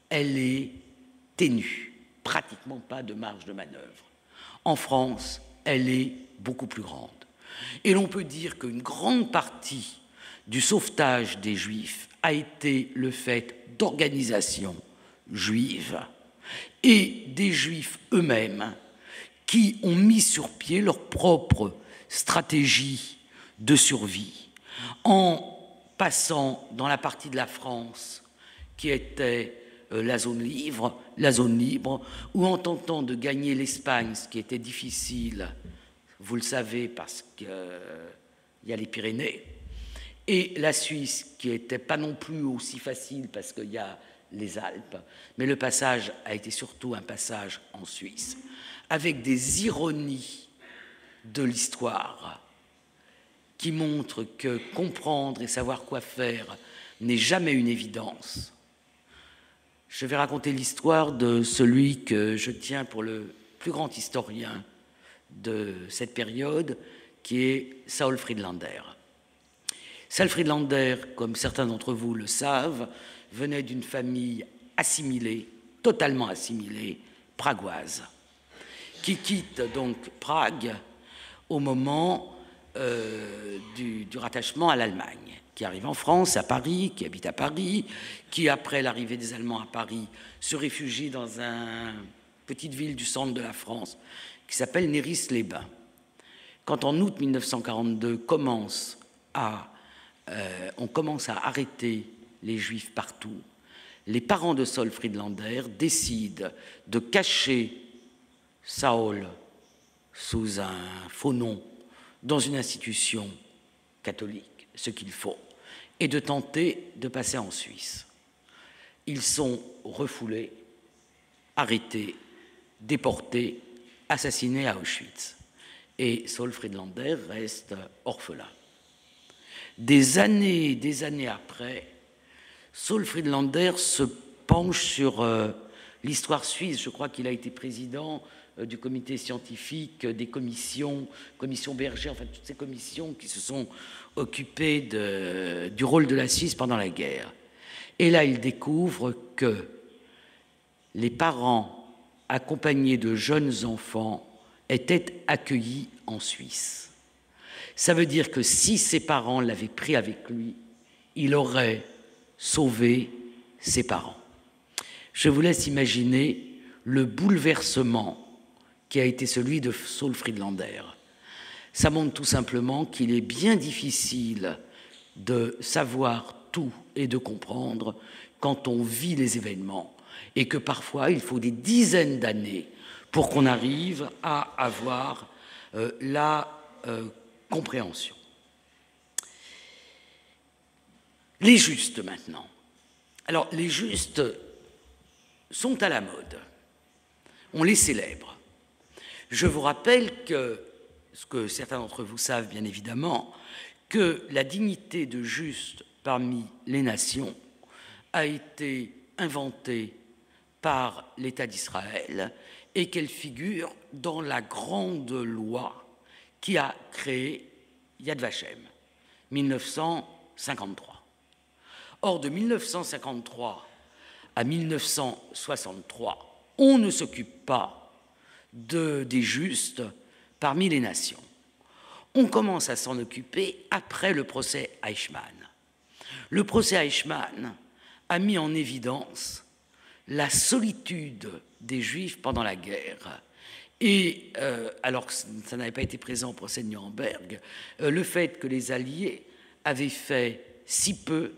elle est ténue, pratiquement pas de marge de manœuvre. En France, elle est beaucoup plus grande. Et l'on peut dire qu'une grande partie du sauvetage des Juifs a été le fait d'organisations juives et des Juifs eux-mêmes qui ont mis sur pied leur propre stratégie de survie en passant dans la partie de la France qui était la zone libre, ou en tentant de gagner l'Espagne, ce qui était difficile, vous le savez, parce qu'il y a les Pyrénées, et la Suisse, qui n'était pas non plus aussi facile parce qu'il y a les Alpes, mais le passage a été surtout un passage en Suisse, avec des ironies de l'histoire qui montrent que comprendre et savoir quoi faire n'est jamais une évidence. Je vais raconter l'histoire de celui que je tiens pour le plus grand historien de cette période, qui est Saul Friedlander. Saul Friedlander, comme certains d'entre vous le savent, venait d'une famille assimilée, totalement assimilée, pragoise, qui quitte donc Prague au moment du rattachement à l'Allemagne, qui arrive en France, à Paris, qui habite à Paris, qui, après l'arrivée des Allemands à Paris, se réfugie dans une petite ville du centre de la France qui s'appelle Néris-les-Bains. Quand en août 1942 on commence à arrêter les Juifs partout, les parents de Saul Friedlander décident de cacher Saul sous un faux nom dans une institution catholique, ce qu'il faut, et de tenter de passer en Suisse. Ils sont refoulés, arrêtés, déportés, assassinés à Auschwitz. Et Saul Friedlander reste orphelin. Des années après, Saul Friedlander se penche sur l'histoire suisse. Je crois qu'il a été président du comité scientifique, des commissions Berger, enfin toutes ces commissions qui se sont occupées du rôle de la Suisse pendant la guerre. Et là, il découvre que les parents accompagnés de jeunes enfants étaient accueillis en Suisse. Ça veut dire que si ses parents l'avaient pris avec lui, il aurait sauvé ses parents. Je vous laisse imaginer le bouleversement qui a été celui de Saul Friedlander. Ça montre tout simplement qu'il est bien difficile de savoir tout et de comprendre quand on vit les événements, et que parfois il faut des dizaines d'années pour qu'on arrive à avoir la compréhension. Les justes maintenant. Alors les justes sont à la mode, on les célèbre. Je vous rappelle que, ce que certains d'entre vous savent bien évidemment, que la dignité de juste parmi les nations a été inventée par l'État d'Israël et qu'elle figure dans la grande loi qui a créé Yad Vashem, 1953. Or, de 1953 à 1963, on ne s'occupe pas des justes parmi les nations. On commence à s'en occuper après le procès Eichmann. Le procès Eichmann a mis en évidence la solitude des Juifs pendant la guerre. Et, alors que ça n'avait pas été présent au procès de Nuremberg, le fait que les Alliés avaient fait si peu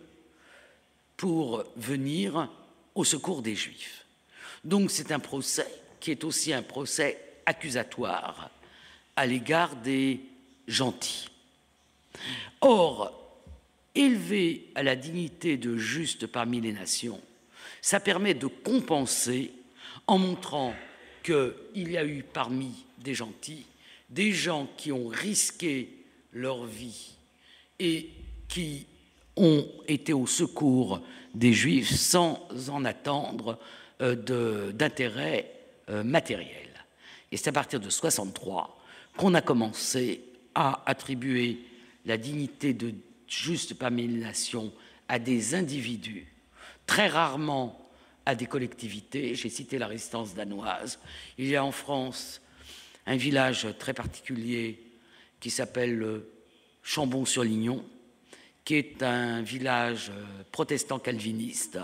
pour venir au secours des Juifs. Donc c'est un procès qui est aussi un procès accusatoire à l'égard des gentils. Or, élever à la dignité de juste parmi les nations, ça permet de compenser en montrant qu'il y a eu parmi des gentils des gens qui ont risqué leur vie et qui ont été au secours des Juifs sans en attendre d'intérêt matériel. Et c'est à partir de 1963 qu'on a commencé à attribuer la dignité de juste parmi les nations à des individus, très rarement à des collectivités. J'ai cité la résistance danoise. Il y a en France un village très particulier qui s'appelle Chambon-sur-Lignon, qui est un village protestant calviniste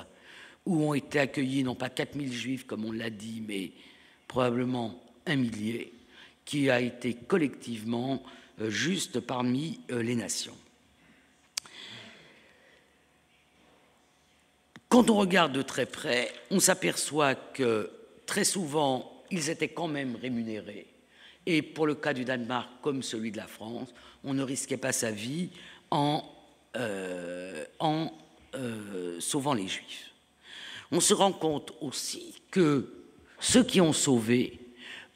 où ont été accueillis non pas 4000 juifs comme on l'a dit, mais probablement 1 millier, qui a été collectivement juste parmi les nations. Quand on regarde de très près, on s'aperçoit que très souvent, ils étaient quand même rémunérés. Et pour le cas du Danemark, comme celui de la France, on ne risquait pas sa vie en sauvant les Juifs. On se rend compte aussi que ceux qui ont sauvé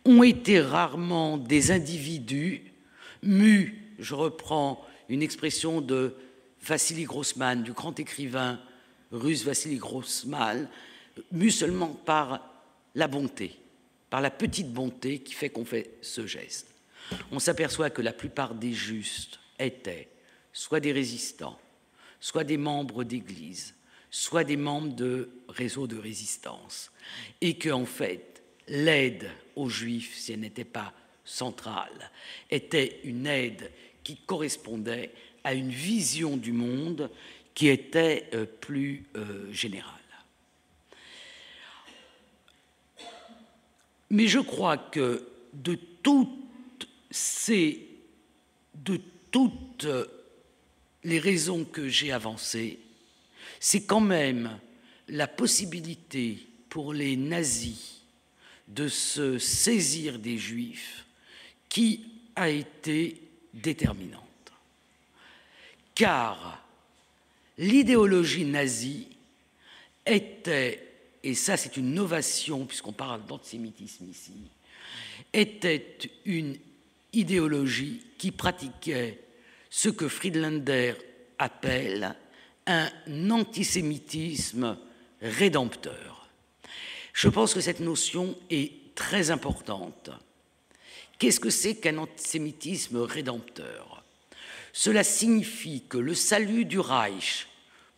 ont été rarement des individus mus, je reprends une expression de Vassili Grossman, du grand écrivain russe Vassili Grossman, mus seulement par la bonté, par la petite bonté qui fait qu'on fait ce geste. On s'aperçoit que la plupart des justes étaient soit des résistants, soit des membres d'église, soit des membres de réseaux de résistance, et qu'en fait, l'aide aux Juifs, si elle n'était pas centrale, était une aide qui correspondait à une vision du monde qui était plus générale. Mais je crois que de toutes les raisons que j'ai avancées, c'est quand même la possibilité pour les nazis de se saisir des Juifs qui a été déterminante. Car l'idéologie nazie était, et ça c'est une novation puisqu'on parle d'antisémitisme ici, était une idéologie qui pratiquait ce que Friedlander appelle un antisémitisme rédempteur. Je pense que cette notion est très importante. Qu'est-ce que c'est qu'un antisémitisme rédempteur? Cela signifie que le salut du Reich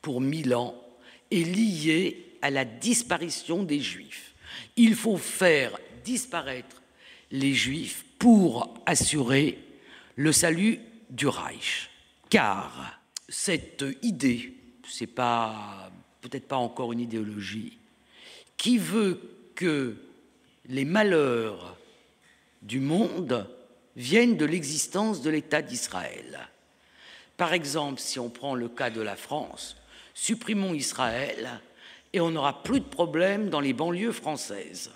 pour 1000 ans est lié à la disparition des Juifs. Il faut faire disparaître les Juifs pour assurer le salut du Reich. Car cette idée, c'est peut-être pas encore une idéologie, qui veut que les malheurs du monde viennent de l'existence de l'État d'Israël. Par exemple, si on prend le cas de la France, supprimons Israël et on n'aura plus de problème dans les banlieues françaises.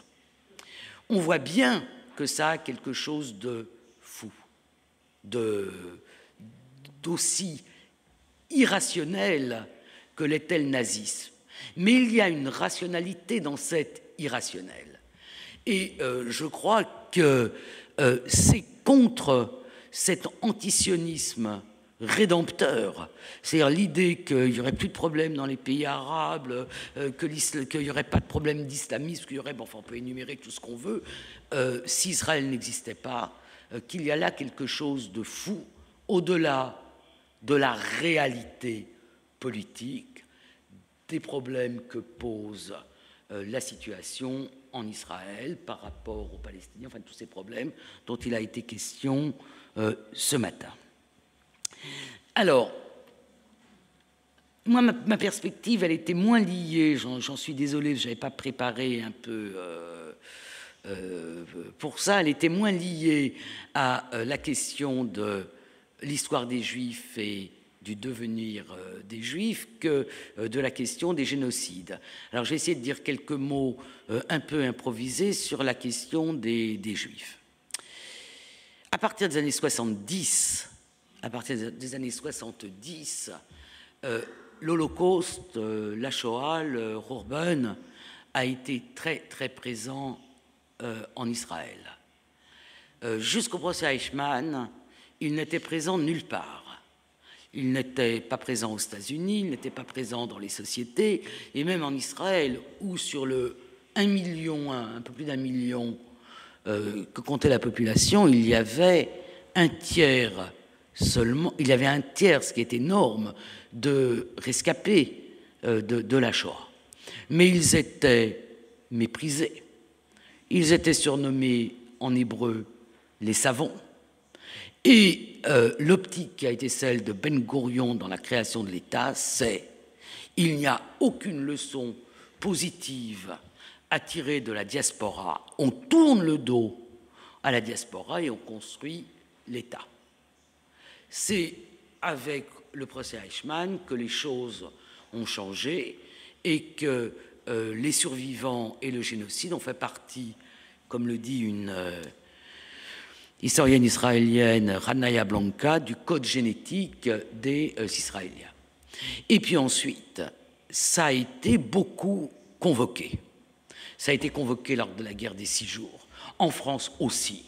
On voit bien que ça a quelque chose de fou, d'aussi irrationnel que l'était le nazisme. Mais il y a une rationalité dans cet irrationnel. Et je crois que c'est contre cet antisionisme rédempteur, c'est-à-dire l'idée qu'il n'y aurait plus de problème dans les pays arabes, qu'il n'y aurait pas de problème d'islamisme, qu'il y aurait, bon, enfin on peut énumérer tout ce qu'on veut, si Israël n'existait pas, qu'il y a là quelque chose de fou, au-delà de la réalité politique, des problèmes que pose la situation en Israël par rapport aux Palestiniens, enfin tous ces problèmes dont il a été question ce matin. Alors, moi, ma perspective, elle était moins liée, j'en suis désolé, je n'avais pas préparé un peu pour ça, elle était moins liée à la question de l'histoire des Juifs et du devenir des Juifs que de la question des génocides. Alors, j'ai essayé de dire quelques mots un peu improvisés sur la question des Juifs. À partir des années 70, l'Holocauste, la Shoah, le Khurban a été très, très présent en Israël. Jusqu'au procès Eichmann, il n'était présent nulle part. Il n'était pas présent aux États-Unis, il n'était pas présent dans les sociétés, et même en Israël, où sur le 1 million, un peu plus d'1 million que comptait la population, il y avait un tiers seulement, il y avait un tiers, ce qui est énorme, de rescapés de la Shoah. Mais ils étaient méprisés. Ils étaient surnommés en hébreu les savants. Et l'optique qui a été celle de Ben Gourion dans la création de l'État, c'est il n'y a aucune leçon positive à tirer de la diaspora. On tourne le dos à la diaspora et on construit l'État. C'est avec le procès Eichmann que les choses ont changé et que les survivants et le génocide ont fait partie, comme le dit une historienne israélienne, Ranaya Blanca, du code génétique des Israéliens. Et puis ensuite, ça a été beaucoup convoqué. Ça a été convoqué lors de la guerre des 6 jours, en France aussi.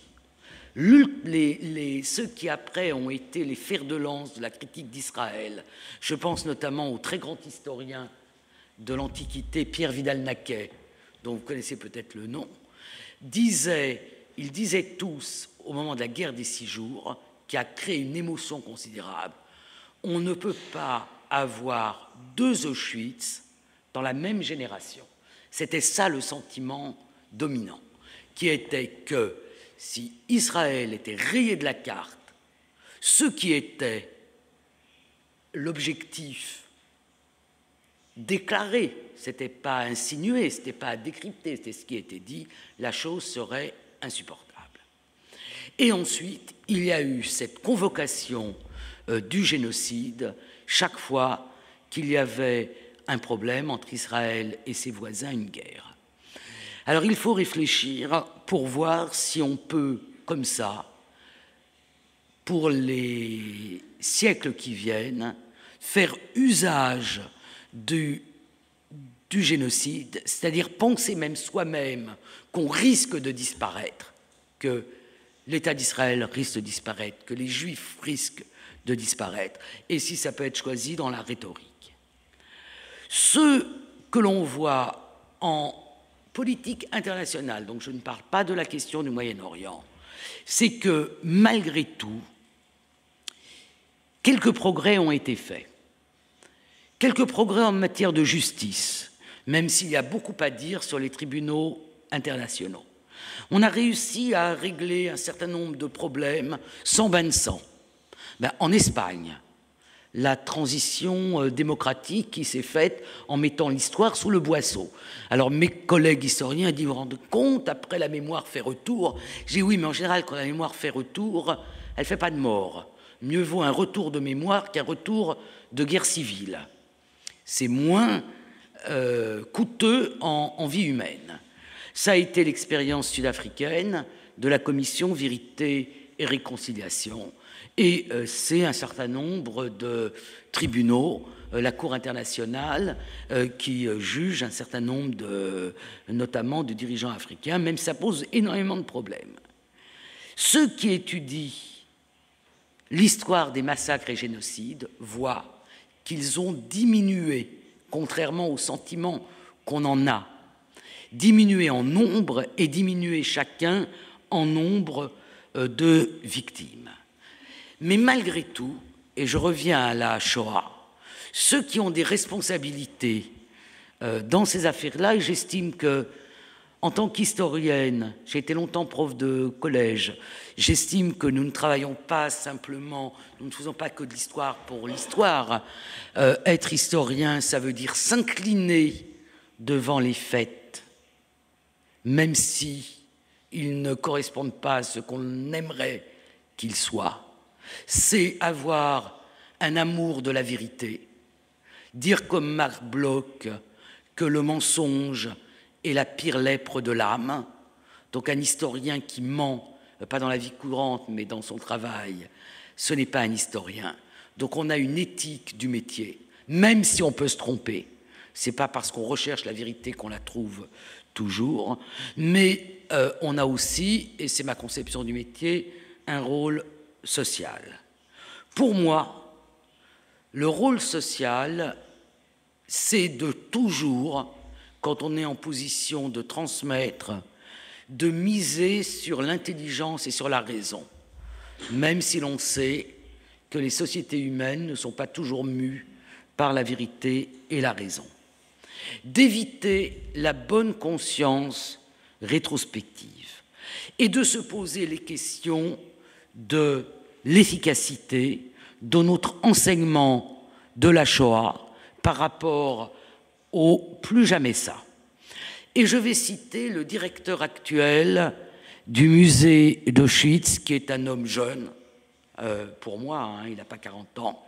Ceux qui après ont été les fers de lance de la critique d'Israël, je pense notamment au très grand historien de l'Antiquité, Pierre Vidal-Naquet, dont vous connaissez peut-être le nom, ils disaient tous, au moment de la guerre des 6 jours, qui a créé une émotion considérable, on ne peut pas avoir 2 Auschwitz dans la même génération. C'était ça le sentiment dominant, qui était que si Israël était rayé de la carte, ce qui était l'objectif déclaré, ce n'était pas insinué, ce n'était pas décrypté, c'était ce qui était dit, la chose serait insupportable. Et ensuite, il y a eu cette convocation du génocide chaque fois qu'il y avait un problème entre Israël et ses voisins, une guerre. Alors il faut réfléchir pour voir si on peut, comme ça, pour les siècles qui viennent, faire usage du génocide, c'est-à-dire penser même soi-même qu'on risque de disparaître, que l'État d'Israël risque de disparaître, que les Juifs risquent de disparaître, et si ça peut être choisi dans la rhétorique. Ce que l'on voit en politique internationale, donc je ne parle pas de la question du Moyen-Orient, c'est que malgré tout, quelques progrès ont été faits. Quelques progrès en matière de justice, même s'il y a beaucoup à dire sur les tribunaux internationaux. On a réussi à régler un certain nombre de problèmes sans bain de sang. En Espagne, la transition démocratique qui s'est faite en mettant l'histoire sous le boisseau. Alors mes collègues historiens disent, vous vous rendez compte, après la mémoire fait retour. J'ai dit oui, mais en général, quand la mémoire fait retour, elle ne fait pas de mort. Mieux vaut un retour de mémoire qu'un retour de guerre civile. C'est moins coûteux en vie humaine. Ça a été l'expérience sud-africaine de la commission Vérité et Réconciliation. Et c'est un certain nombre de tribunaux, la Cour internationale, qui juge un certain nombre notamment de dirigeants africains, même ça pose énormément de problèmes. Ceux qui étudient l'histoire des massacres et génocides voient qu'ils ont diminué, contrairement au sentiment qu'on en a, diminué en nombre et diminué chacun en nombre de victimes. Mais malgré tout, et je reviens à la Shoah, ceux qui ont des responsabilités dans ces affaires-là, et j'estime que, en tant qu'historienne, j'ai été longtemps prof de collège, j'estime que nous ne travaillons pas simplement, nous ne faisons pas que de l'histoire pour l'histoire. Être historien, ça veut dire s'incliner devant les faits, même si ils ne correspondent pas à ce qu'on aimerait qu'ils soient. C'est avoir un amour de la vérité, dire comme Marc Bloch que le mensonge est la pire lèpre de l'âme. Donc un historien qui ment, pas dans la vie courante, mais dans son travail, ce n'est pas un historien. Donc on a une éthique du métier, même si on peut se tromper. Ce n'est pas parce qu'on recherche la vérité qu'on la trouve toujours, mais on a aussi, et c'est ma conception du métier, un rôle social. Pour moi, le rôle social, c'est de toujours, quand on est en position de transmettre, de miser sur l'intelligence et sur la raison, même si l'on sait que les sociétés humaines ne sont pas toujours mues par la vérité et la raison. D'éviter la bonne conscience rétrospective et de se poser les questions de l'efficacité de notre enseignement de la Shoah par rapport au plus jamais ça. Et je vais citer le directeur actuel du musée d'Auschwitz, qui est un homme jeune, pour moi, il n'a pas 40 ans,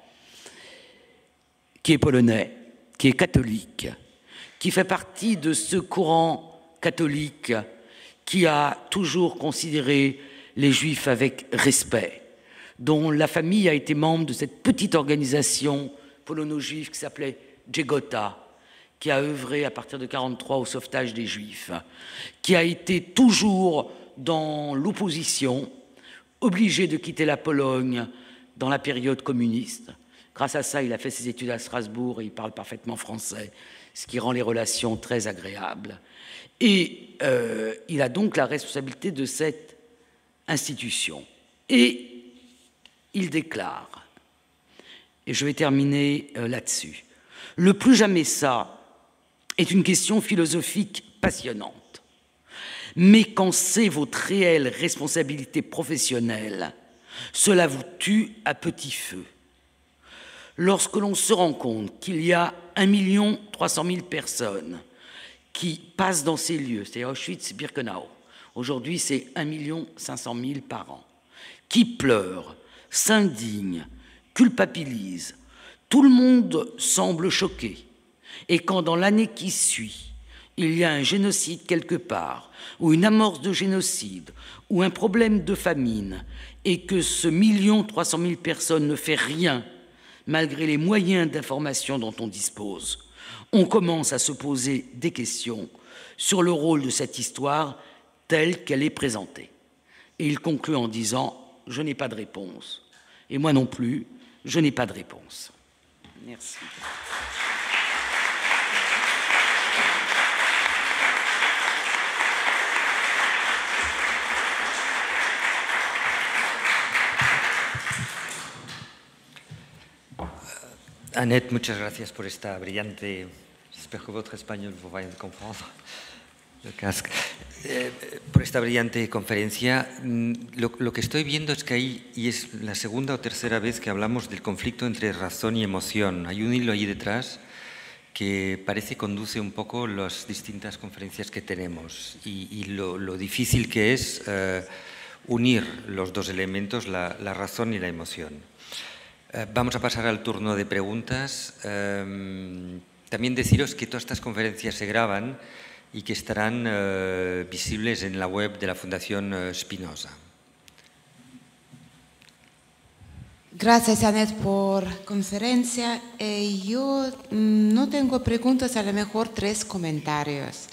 qui est polonais, qui est catholique, qui fait partie de ce courant catholique qui a toujours considéré les Juifs avec respect, dont la famille a été membre de cette petite organisation polono-juive qui s'appelait Jegota, qui a œuvré à partir de 1943 au sauvetage des Juifs, qui a été toujours dans l'opposition, obligé de quitter la Pologne dans la période communiste. Grâce à ça, il a fait ses études à Strasbourg et il parle parfaitement français, ce qui rend les relations très agréables. Et il a donc la responsabilité de cette institution. Et il déclare, et je vais terminer là-dessus, « Le plus jamais ça est une question philosophique passionnante. Mais quand c'est votre réelle responsabilité professionnelle, cela vous tue à petit feu. Lorsque l'on se rend compte qu'il y a 1 300 000 personnes qui passent dans ces lieux, c'est-à-dire Auschwitz-Birkenau, aujourd'hui c'est 1 500 000 par an, qui pleurent, s'indignent, culpabilisent, tout le monde semble choqué. Et quand dans l'année qui suit, il y a un génocide quelque part, ou une amorce de génocide, ou un problème de famine, et que ce 1 300 000 personnes ne fait rien, malgré les moyens d'information dont on dispose, on commence à se poser des questions sur le rôle de cette histoire telle qu'elle est présentée. Et il conclut en disant « Je n'ai pas de réponse. Et moi non plus, je n'ai pas de réponse. » Merci. Annette, muchas gracias por esta brillante, j'espère que votre español vous va comprendre, le casque, por esta brillante conferencia. Lo que estoy viendo es que hay, y es la segunda o tercera vez que hablamos del conflicto entre razón y emoción. Hay un hilo ahí detrás que parece conduce un poco las distintas conferencias que tenemos y lo difícil que es unir los dos elementos, la razón y la emoción. Vamos a pasar al turno de preguntas. También deciros que todas estas conferencias se graban y que estarán visibles en la web de la Fundación Spinoza. Gracias, Annette, por conferencia. Yo no tengo preguntas, a lo mejor 3 comentarios.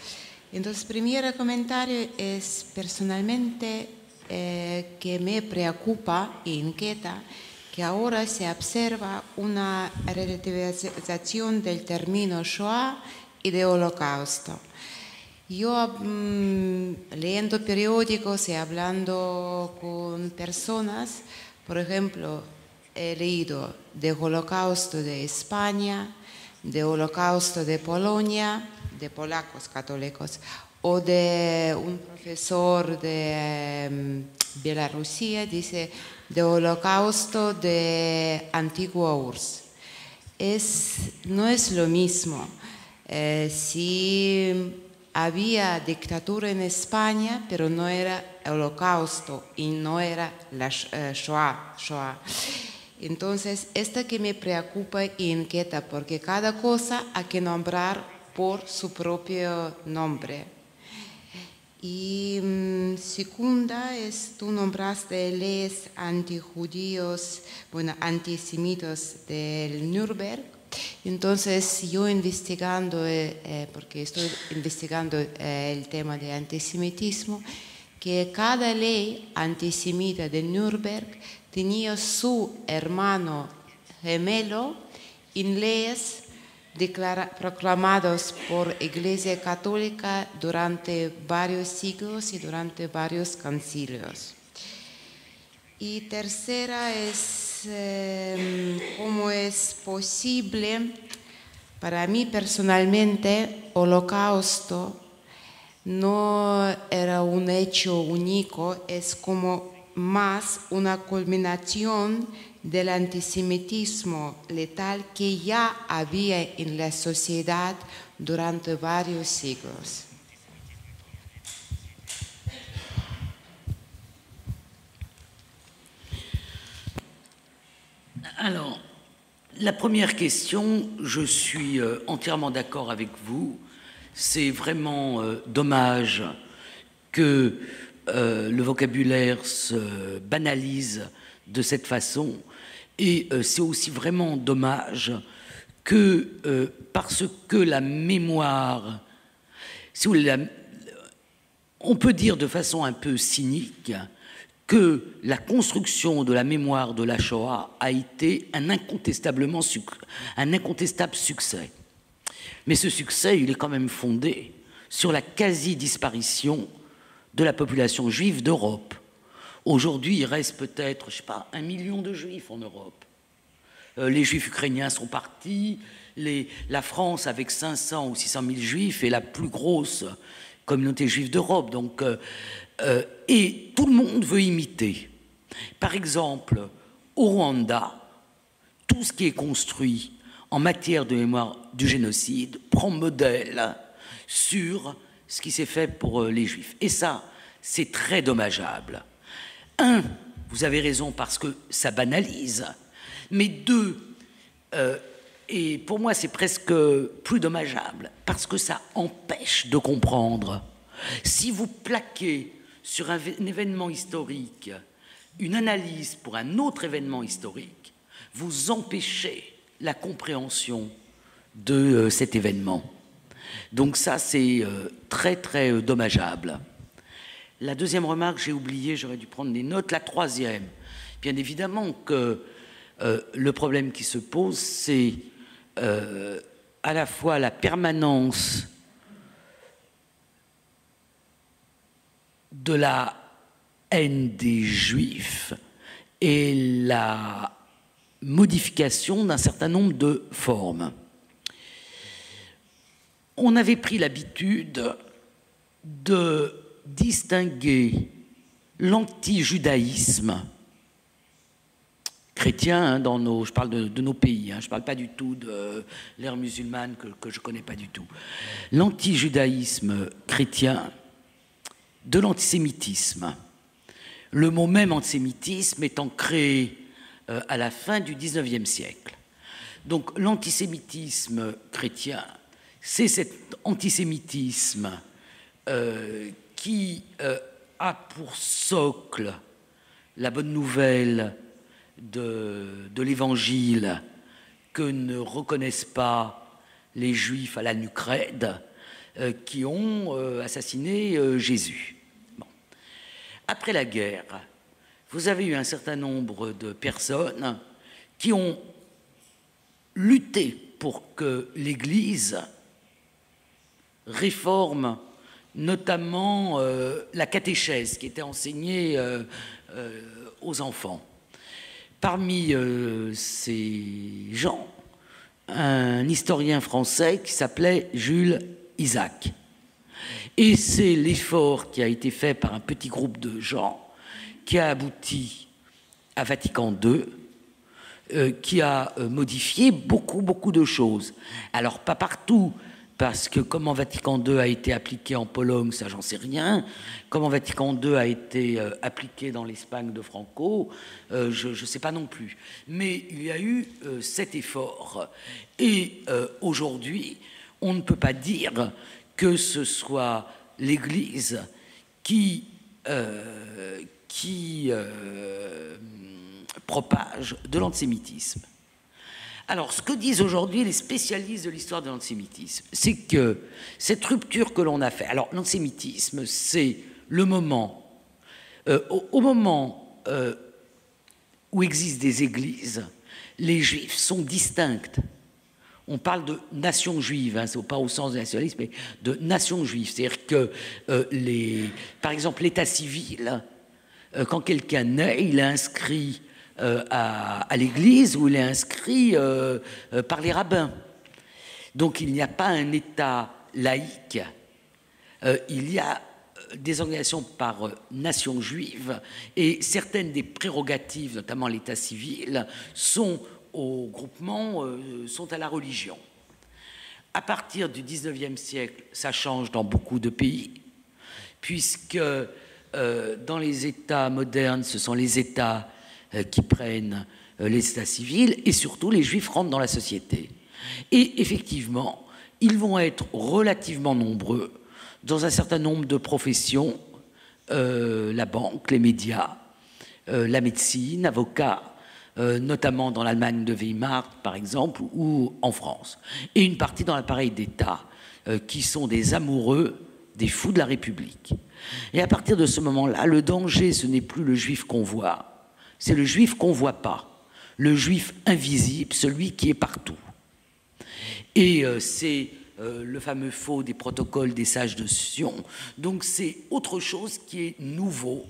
Entonces, el primer comentario es, personalmente, que me preocupa e inquieta que ahora se observa una relativización del término Shoah y de Holocausto. Yo leyendo periódicos y hablando con personas, por ejemplo, he leído de Holocausto de España, de Holocausto de Polonia, de polacos católicos, o de un profesor de Bielorrusia, dice de Holocausto de Antigua URSS. No es lo mismo. Si había dictadura en España, pero no era Holocausto y no era la Shoah. Entonces, esto que me preocupa e inquieta, porque cada cosa hay que nombrar por su propio nombre. Y segunda, tú nombraste leyes antijudíos, antisemitas del Nuremberg. Entonces, yo investigando, porque estoy investigando el tema de antisemitismo, que cada ley antisemita de Nuremberg tenía su hermano gemelo en leyes proclamados por Iglesia Católica durante varios siglos y durante varios concilios. Y tercera es cómo es posible, para mí personalmente, Holocausto no era un hecho único, es como más una culminación del antisemitismo letal que ya había en la sociedad durante varios siglos. Alors, la première question, je suis entièrement d'accord avec vous. C'est vraiment dommage que le vocabulaire se banalise de cette façon. Et c'est aussi vraiment dommage que, parce que la mémoire, si vous voulez, on peut dire de façon un peu cynique que la construction de la mémoire de la Shoah a été un incontestable succès. Mais ce succès, il est quand même fondé sur la quasi-disparition de la population juive d'Europe. Aujourd'hui, il reste peut-être, je ne sais pas, 1 million de juifs en Europe. Les juifs ukrainiens sont partis, la France, avec 500 ou 600 000 juifs, est la plus grosse communauté juive d'Europe. Donc, et tout le monde veut imiter. Par exemple, au Rwanda, tout ce qui est construit en matière de mémoire du génocide prend modèle sur ce qui s'est fait pour les Juifs. Et ça, c'est très dommageable. Un, vous avez raison parce que ça banalise, mais deux, et pour moi c'est presque plus dommageable, parce que ça empêche de comprendre. Si vous plaquez sur un événement historique une analyse pour un autre événement historique, vous empêchez la compréhension de cet événement. Donc ça, c'est très, très dommageable. La deuxième remarque, j'ai oublié, j'aurais dû prendre des notes. La troisième, bien évidemment que le problème qui se pose, c'est à la fois la permanence de la haine des Juifs et la modification d'un certain nombre de formes. On avait pris l'habitude de distinguer l'anti-judaïsme chrétien dans nos, je parle de nos pays, je ne parle pas du tout de l'ère musulmane que je ne connais pas du tout. L'anti-judaïsme chrétien de l'antisémitisme. Le mot même antisémitisme étant créé à la fin du XIXe siècle. Donc l'antisémitisme chrétien, c'est cet antisémitisme qui a pour socle la bonne nouvelle de l'Évangile que ne reconnaissent pas les Juifs à la Nucrède qui ont assassiné Jésus. Bon. après la guerre, vous avez eu un certain nombre de personnes qui ont lutté pour que l'Église réforme notamment la catéchèse qui était enseignée aux enfants. Parmi ces gens, un historien français qui s'appelait Jules Isaac. Et c'est l'effort qui a été fait par un petit groupe de gens qui a abouti à Vatican II, qui a modifié beaucoup de choses. Alors, pas partout, parce que comment Vatican II a été appliqué en Pologne, ça j'en sais rien. Comment Vatican II a été appliqué dans l'Espagne de Franco, je ne sais pas non plus. Mais il y a eu cet effort. Et aujourd'hui, on ne peut pas dire que ce soit l'Église qui propage de l'antisémitisme. Alors, ce que disent aujourd'hui les spécialistes de l'histoire de l'antisémitisme, c'est que cette rupture que l'on a faite... Alors, l'antisémitisme, c'est le moment... au moment où existent des églises, les juifs sont distincts. On parle de nation juive, hein, pas au sens de nationalisme, mais de nation juive. C'est-à-dire que, par exemple, l'état civil, quand quelqu'un naît, il est inscrit à l'église ou il est inscrit par les rabbins. Donc il n'y a pas un État laïque, il y a des organisations par nation juive et certaines des prérogatives, notamment l'état civil, sont au groupement, sont à la religion. À partir du XIXe siècle, ça change dans beaucoup de pays, puisque dans les États modernes, ce sont les États qui prennent les états civils, et surtout les juifs rentrent dans la société. Et effectivement, ils vont être relativement nombreux dans un certain nombre de professions, la banque, les médias, la médecine, avocats, notamment dans l'Allemagne de Weimar, par exemple, ou en France. Et une partie dans l'appareil d'État, qui sont des amoureux des fous de la République. Et à partir de ce moment-là, le danger, ce n'est plus le juif qu'on voit, c'est le juif qu'on ne voit pas, le juif invisible, celui qui est partout. Et c'est le fameux faux des protocoles des sages de Sion. Donc c'est autre chose qui est nouveau,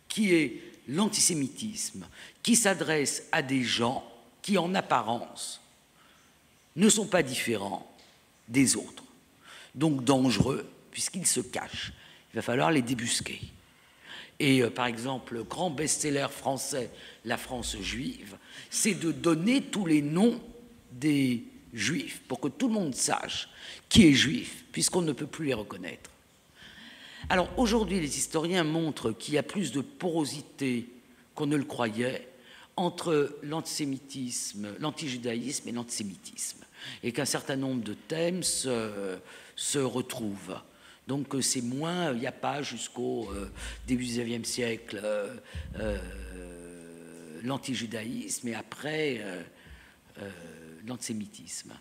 qui est l'antisémitisme, qui s'adresse à des gens qui, en apparence, ne sont pas différents des autres. Donc dangereux, puisqu'ils se cachent. Il va falloir les débusquer. Et par exemple, le grand best-seller français, La France juive, c'est de donner tous les noms des juifs pour que tout le monde sache qui est juif, puisqu'on ne peut plus les reconnaître. Alors aujourd'hui, les historiens montrent qu'il y a plus de porosité qu'on ne le croyait entre l'antisémitisme, l'antijudaïsme et l'antisémitisme, et qu'un certain nombre de thèmes se retrouvent. Donc c'est moins, il n'y a pas jusqu'au début du XIXe siècle l'antijudaïsme et après l'antisémitisme,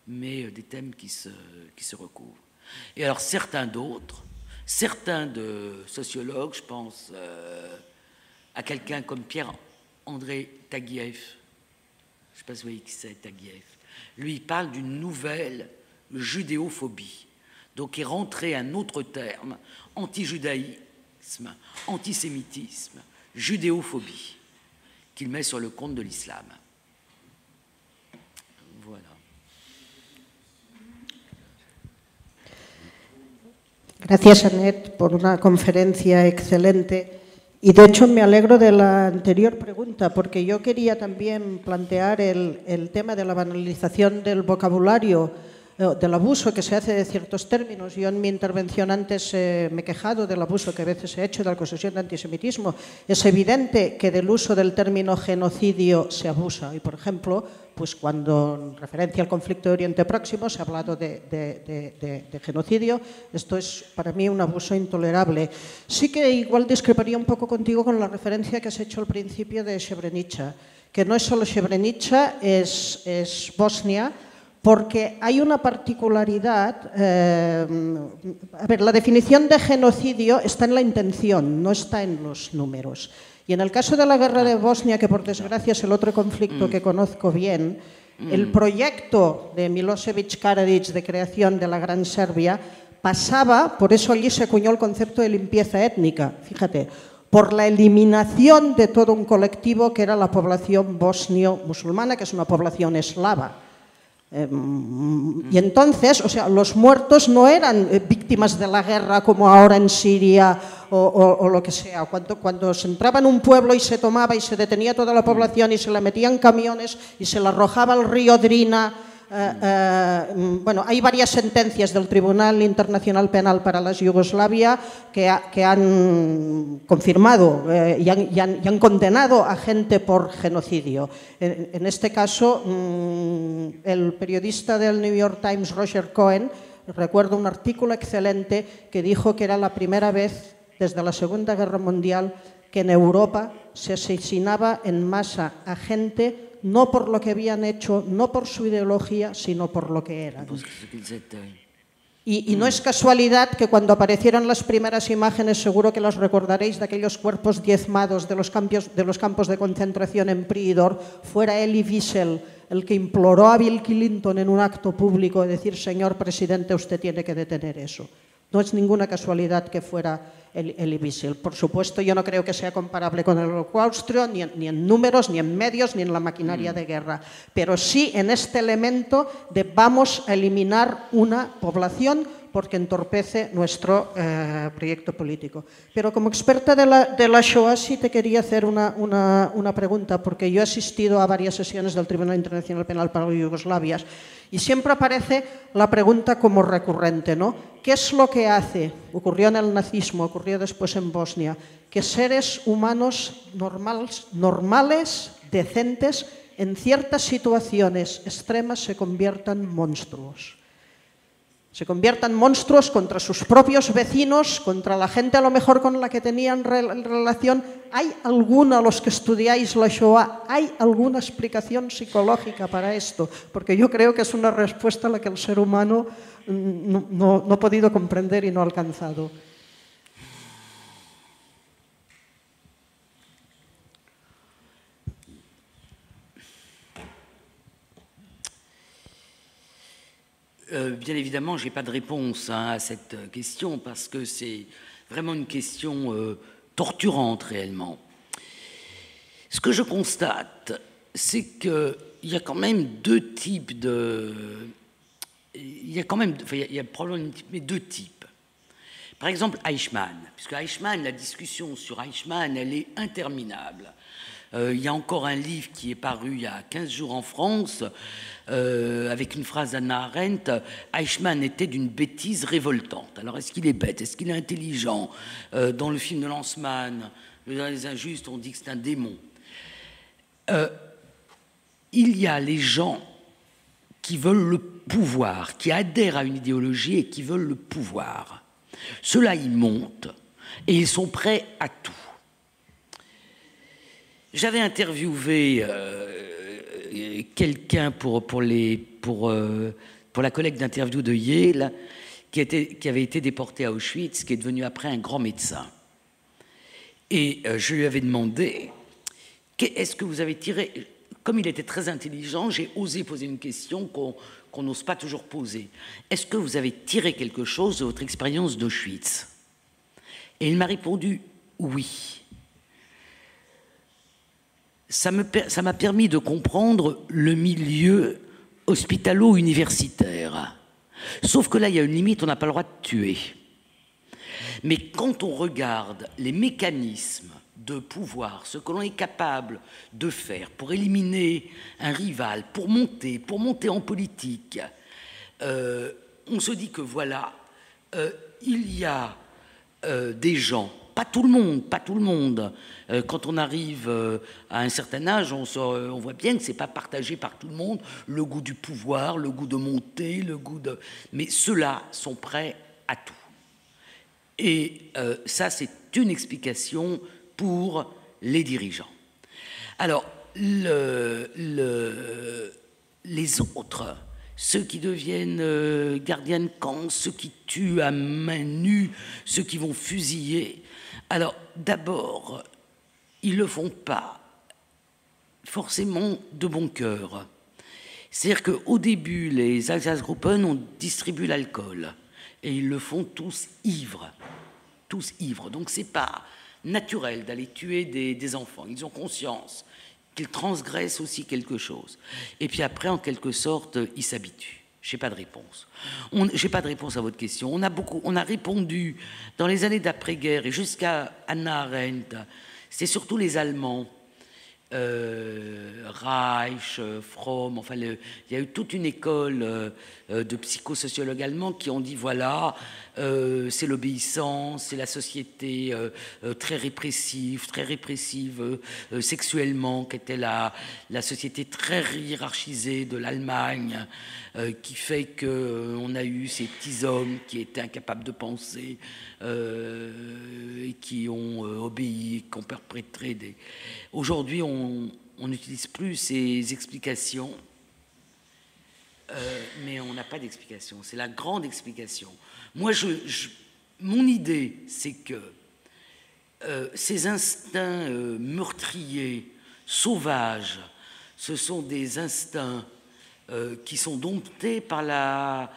mais des thèmes qui se recouvrent. Et alors certains d'autres, certains de sociologues, je pense à quelqu'un comme Pierre-André Taguieff, je ne sais pas si vous voyez qui c'est Taguieff, lui il parle d'une nouvelle judéophobie. Donc est rentré un autre terme, antijudaïsme, antisémitisme, judéophobie, qu'il met sur le compte de l'islam. Voilà. Gracias, Annette, por una conferencia excelente. Y de hecho me alegro de la anterior pregunta, porque yo quería también plantear el tema de la banalización del vocabulario, del abuso que se hace de ciertos términos. Yo en mi intervención antes me he quejado del abuso que a veces se ha hecho de la acusación de antisemitismo. Es evidente que del uso del término genocidio se abusa. Y, por ejemplo, pues cuando en referencia al conflicto de Oriente Próximo se ha hablado de genocidio, esto es para mí un abuso intolerable. Sí que igual discreparía un poco contigo con la referencia que has hecho al principio de Srebrenica, que no es solo Srebrenica, es Bosnia, porque hay una particularidad. A ver, la definición de genocidio está en la intención, no está en los números. Y en el caso de la guerra de Bosnia, que por desgracia es el otro conflicto que conozco bien, el proyecto de Milosevic Karadzic de creación de la Gran Serbia pasaba, por eso allí se acuñó el concepto de limpieza étnica, fíjate, por la eliminación de todo un colectivo que era la población bosnio-musulmana, que es una población eslava. Y entonces, o sea, los muertos no eran víctimas de la guerra como ahora en Siria o lo que sea. Cuando se entraba en un pueblo y se tomaba y se detenía toda la población y se la metía en camiones y se la arrojaba al río Drina. Bueno, hay varias sentencias del Tribunal Internacional Penal para la Yugoslavia que han confirmado y han condenado a gente por genocidio. En este caso, el periodista del New York Times, Roger Cohen, recuerdo un artículo excelente que dijo que era la primera vez desde la Segunda Guerra Mundial que en Europa se asesinaba en masa a gente no por lo que habían hecho, no por su ideología, sino por lo que eran. Y no es casualidad que cuando aparecieron las primeras imágenes, seguro que las recordaréis, de aquellos cuerpos diezmados de los campos de concentración en Prijedor, fuera Elie Wiesel el que imploró a Bill Clinton en un acto público de decir: señor presidente, usted tiene que detener eso. No es ninguna casualidad que fuera Elie Wiesel. Por supuesto, yo no creo que sea comparable con el Holocausto, ni en números, ni en medios, ni en la maquinaria de guerra, pero sí en este elemento de vamos a eliminar una población porque entorpece nuestro proyecto político. Pero como experta de la Shoah sí te quería hacer una pregunta, porque yo he asistido a varias sesiones del Tribunal Internacional Penal para Yugoslavia y siempre aparece la pregunta como recurrente, ¿no? ¿Qué es lo que hace? Ocurrió en el nazismo, ocurrió después en Bosnia, que seres humanos normales, decentes, en ciertas situaciones extremas se conviertan monstruos. Se conviertan monstruos contra sus propios vecinos, contra la gente a lo mejor con la que tenían relación. ¿Hay alguna, los que estudiáis la Shoah, hay alguna explicación psicológica para esto? Porque yo creo que es una respuesta a la que el ser humano no ha podido comprender y no ha alcanzado. Bien évidemment, je n'ai pas de réponse à cette question parce que c'est vraiment une question torturante réellement. Ce que je constate, c'est qu'il y a quand même deux types de... Il y a probablement deux types. Par exemple, Eichmann, puisque Eichmann, la discussion sur Eichmann, elle est interminable. Il y a encore un livre qui est paru il y a 15 jours en France, avec une phrase d'Hannah Arendt, Eichmann était d'une bêtise révoltante. Alors, est-ce qu'il est bête? Est-ce qu'il est intelligent? Dans le film de Lanzmann, Les Injustes, on dit que c'est un démon. Il y a les gens qui veulent le pouvoir, qui adhèrent à une idéologie et qui veulent le pouvoir. Ceux-là, ils montent et ils sont prêts à tout. J'avais interviewé quelqu'un pour la collecte d'interviews de Yale qui avait été déporté à Auschwitz, qui est devenu après un grand médecin. Et je lui avais demandé, est-ce que vous avez tiré... Comme il était très intelligent, j'ai osé poser une question qu'on n'ose pas toujours poser. Est-ce que vous avez tiré quelque chose de votre expérience d'Auschwitz? Et il m'a répondu oui. Ça m'a permis de comprendre le milieu hospitalo-universitaire. Sauf que là, il y a une limite, on n'a pas le droit de tuer. Mais quand on regarde les mécanismes de pouvoir, ce que l'on est capable de faire pour éliminer un rival, pour monter en politique, on se dit que voilà, il y a des gens, pas tout le monde. Quand on arrive à un certain âge, on voit bien que ce n'est pas partagé par tout le monde, le goût du pouvoir, le goût de monter, mais ceux-là sont prêts à tout. Et ça, c'est une explication pour les dirigeants. Alors, les autres ceux qui deviennent gardiens de camp, ceux qui tuent à main nue, ceux qui vont fusiller. Alors, d'abord, ils ne le font pas forcément de bon cœur. C'est-à-dire qu'au début, les Einsatzgruppen ont distribué l'alcool, et ils le font tous ivres. Tous ivres. Donc, ce n'est pas naturel d'aller tuer des enfants. Ils ont conscience qu'ils transgressent aussi quelque chose. Et puis après, en quelque sorte, ils s'habituent. Je n'ai pas de réponse. Je n'ai pas de réponse à votre question. On a répondu dans les années d'après-guerre et jusqu'à Hannah Arendt, c'est surtout les Allemands, Reich, Fromm, enfin, il y a eu toute une école de psychosociologues allemands qui ont dit voilà, c'est l'obéissance, c'est la société très répressive sexuellement, qui était la société très hiérarchisée de l'Allemagne, qui fait qu'on a eu ces petits hommes qui étaient incapables de penser et qui ont obéi, qui ont perpétré des... Aujourd'hui, on n'utilise plus ces explications, mais on n'a pas d'explication. C'est la grande explication. Moi, mon idée, c'est que ces instincts meurtriers, sauvages, ce sont des instincts qui sont domptés par la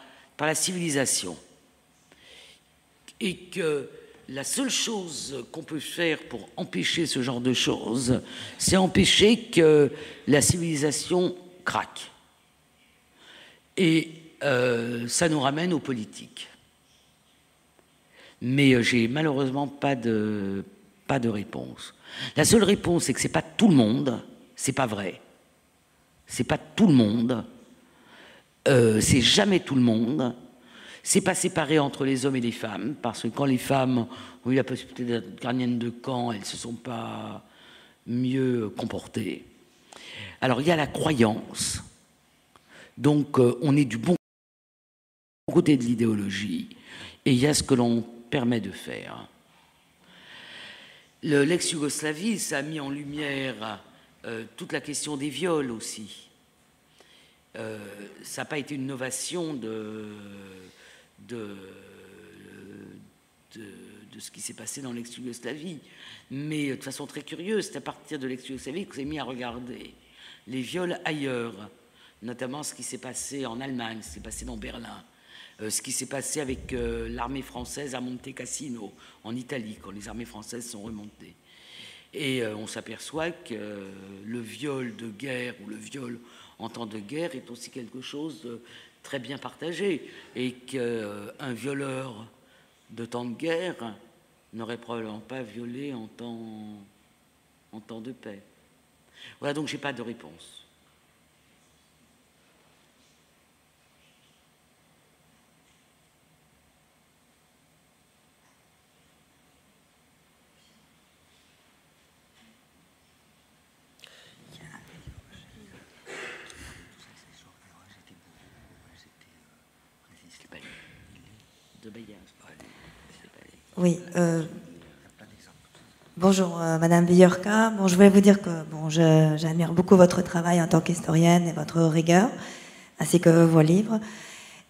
civilisation. Et que la seule chose qu'on peut faire pour empêcher ce genre de choses, c'est empêcher que la civilisation craque. Et ça nous ramène aux politiques. Mais j'ai malheureusement pas de réponse. La seule réponse, c'est que c'est pas tout le monde, c'est pas vrai. C'est pas tout le monde, c'est jamais tout le monde. C'est pas séparé entre les hommes et les femmes, parce que quand les femmes ont eu la possibilité d'être gardiennes de camp, elles ne se sont pas mieux comportées. Alors il y a la croyance, donc on est du bon côté de l'idéologie, et il y a ce que l'on permet de faire. L'ex-Yougoslavie, ça a mis en lumière toute la question des viols aussi. Ça n'a pas été une innovation de ce qui s'est passé dans l'ex-Yougoslavie. Mais de façon très curieuse, c'est à partir de l'ex-Yougoslavie qu'on s'est mis à regarder les viols ailleurs, notamment ce qui s'est passé en Allemagne, ce qui s'est passé dans Berlin, ce qui s'est passé avec l'armée française à Monte Cassino, en Italie, quand les armées françaises sont remontées. Et on s'aperçoit que le viol de guerre ou le viol en temps de guerre est aussi quelque chose de très bien partagé, et qu'un violeur de temps de guerre n'aurait probablement pas violé en temps de paix. Voilà, donc je n'ai pas de réponse. Oui. Bonjour, Madame Villorca. Bon, je voulais vous dire que j'admire beaucoup votre travail en tant qu'historienne et votre rigueur, ainsi que vos livres.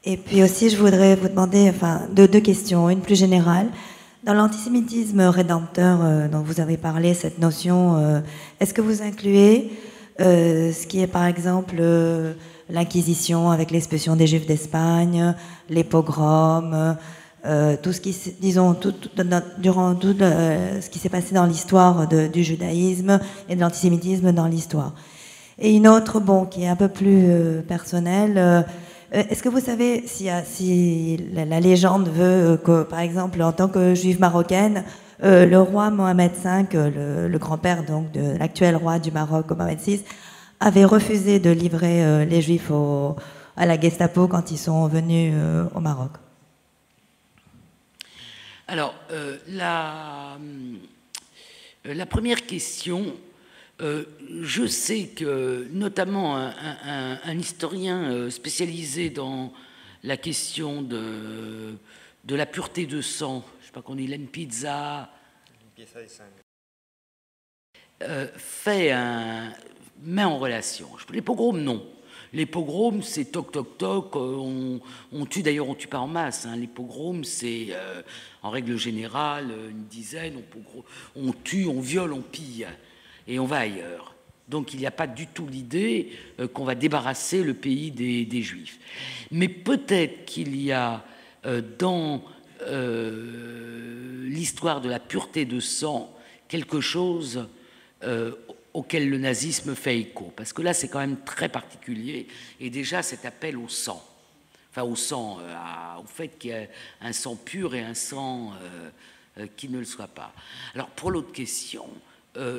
Et puis aussi, je voudrais vous demander deux questions. Une plus générale. Dans l'antisémitisme rédempteur dont vous avez parlé, cette notion, est-ce que vous incluez ce qui est par exemple l'Inquisition avec l'expulsion des Juifs d'Espagne, les pogroms, tout ce qui, disons, durant tout ce qui s'est passé dans l'histoire du judaïsme et de l'antisémitisme dans l'histoire. Et une autre, qui est un peu plus personnelle, est-ce que vous savez si la légende veut que, par exemple, en tant que juive marocaine, le roi Mohamed V, le grand-père donc de l'actuel roi du Maroc, Mohamed VI, avait refusé de livrer les juifs à la Gestapo quand ils sont venus au Maroc? Alors, la première question, je sais que notamment un historien spécialisé dans la question de la pureté de sang, je ne sais pas qu'on dit l'Empizza, met en relation, les pogroms non, Les pogroms, c'est toc toc toc, on tue, d'ailleurs on tue pas en masse, hein. Les pogroms, c'est en règle générale une dizaine, on tue, on viole, on pille, et on va ailleurs. Donc il n'y a pas du tout l'idée qu'on va débarrasser le pays des Juifs. Mais peut-être qu'il y a dans l'histoire de la pureté de sang quelque chose auquel le nazisme fait écho. Parce que là, c'est quand même très particulier. Et déjà, cet appel au sang, enfin au sang, au fait qu'il y ait un sang pur et un sang qui ne le soit pas. Alors, pour l'autre question,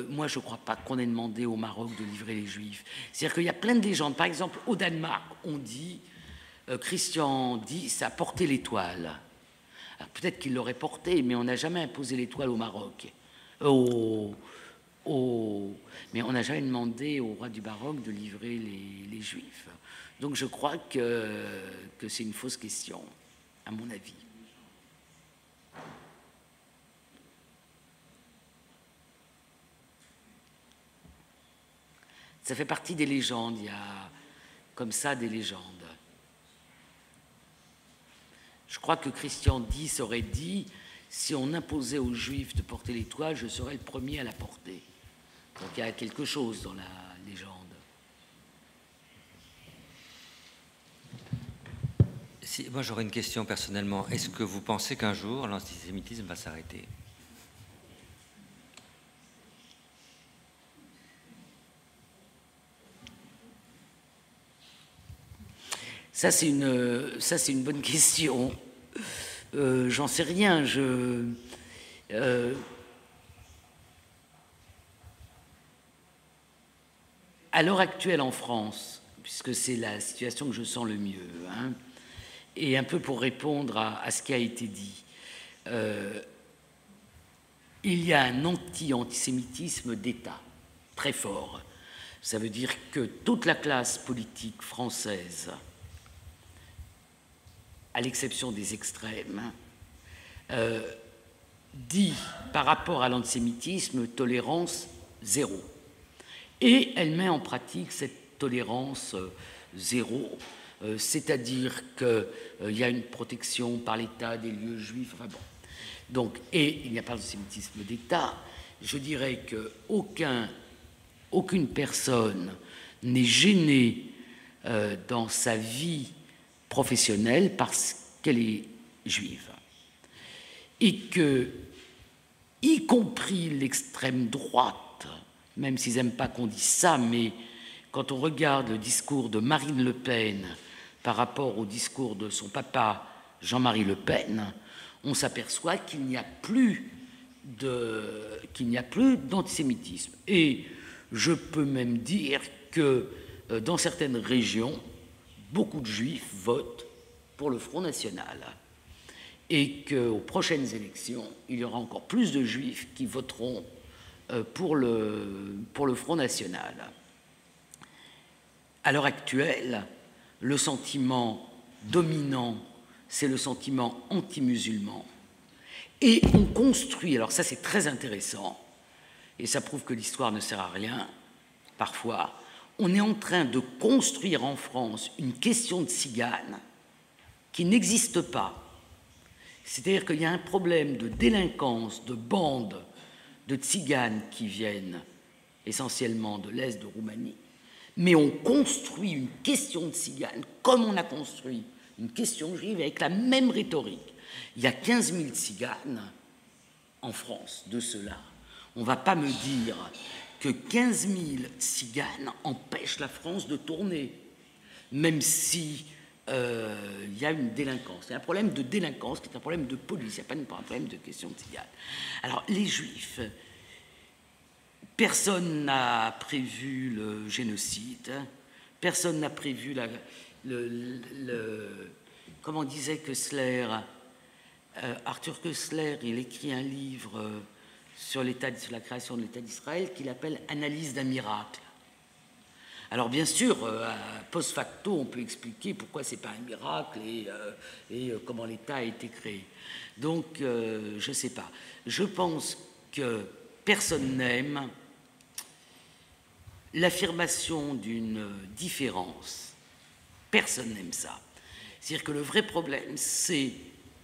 moi, je ne crois pas qu'on ait demandé au Maroc de livrer les Juifs. C'est-à-dire qu'il y a plein de légendes. Par exemple, au Danemark, on dit, Christian dit, ça a porté l'étoile. Alors, peut-être qu'il l'aurait porté, mais on n'a jamais imposé l'étoile au Maroc. Mais on n'a jamais demandé au roi du Maroc de livrer les Juifs. Donc je crois que c'est une fausse question, à mon avis. Ça fait partie des légendes, il y a comme ça des légendes. Je crois que Christian X aurait dit, si on imposait aux Juifs de porter l'étoile, je serais le premier à la porter. Donc il y a quelque chose dans la légende. Moi j'aurais une question personnellement. Est-ce que vous pensez qu'un jour l'antisémitisme va s'arrêter? Ça c'est une bonne question. J'en sais rien. À l'heure actuelle en France, puisque c'est la situation que je sens le mieux, hein, et un peu pour répondre à ce qui a été dit, il y a un anti-antisémitisme d'État très fort. Ça veut dire que toute la classe politique française, à l'exception des extrêmes, dit par rapport à l'antisémitisme tolérance zéro. Et elle met en pratique cette tolérance zéro, c'est-à-dire qu'il y a une protection par l'État des lieux juifs, enfin bon. Donc, et il n'y a pas d'antisémitisme d'État. Je dirais qu'aucune personne n'est gênée dans sa vie professionnelle parce qu'elle est juive. Et que, y compris l'extrême droite, même s'ils n'aiment pas qu'on dise ça, mais quand on regarde le discours de Marine Le Pen par rapport au discours de son papa Jean-Marie Le Pen, on s'aperçoit qu'il n'y a plus d'antisémitisme. Et je peux même dire que dans certaines régions, beaucoup de juifs votent pour le Front National. Et qu'aux prochaines élections, il y aura encore plus de juifs qui voteront pour le Front National. À l'heure actuelle, le sentiment dominant, c'est le sentiment anti-musulman. Et on construit, alors ça c'est très intéressant, et ça prouve que l'histoire ne sert à rien, parfois, on est en train de construire en France une question de tziganes qui n'existe pas. C'est-à-dire qu'il y a un problème de délinquance, de bandes de tziganes qui viennent essentiellement de l'Est de Roumanie, mais on construit une question de tziganes comme on a construit une question juive avec la même rhétorique. Il y a 15 000 tziganes en France, de ceux-là. On ne va pas me dire que 15 000 tziganes empêchent la France de tourner, même si il y a une délinquance. Il y a un problème de délinquance qui est un problème de police, il n'y a pas un problème de question de tziganes. Alors, les Juifs, personne n'a prévu le génocide, personne n'a prévu comment disait Koestler, Arthur Koestler, il écrit un livre sur la création de l'État d'Israël qu'il appelle « Analyse d'un miracle ». Alors bien sûr, post facto, on peut expliquer pourquoi ce n'est pas un miracle et comment l'État a été créé. Donc, je ne sais pas. Je pense que personne n'aime l'affirmation d'une différence Personne n'aime ça. C'est-à-dire que le vrai problème, c'est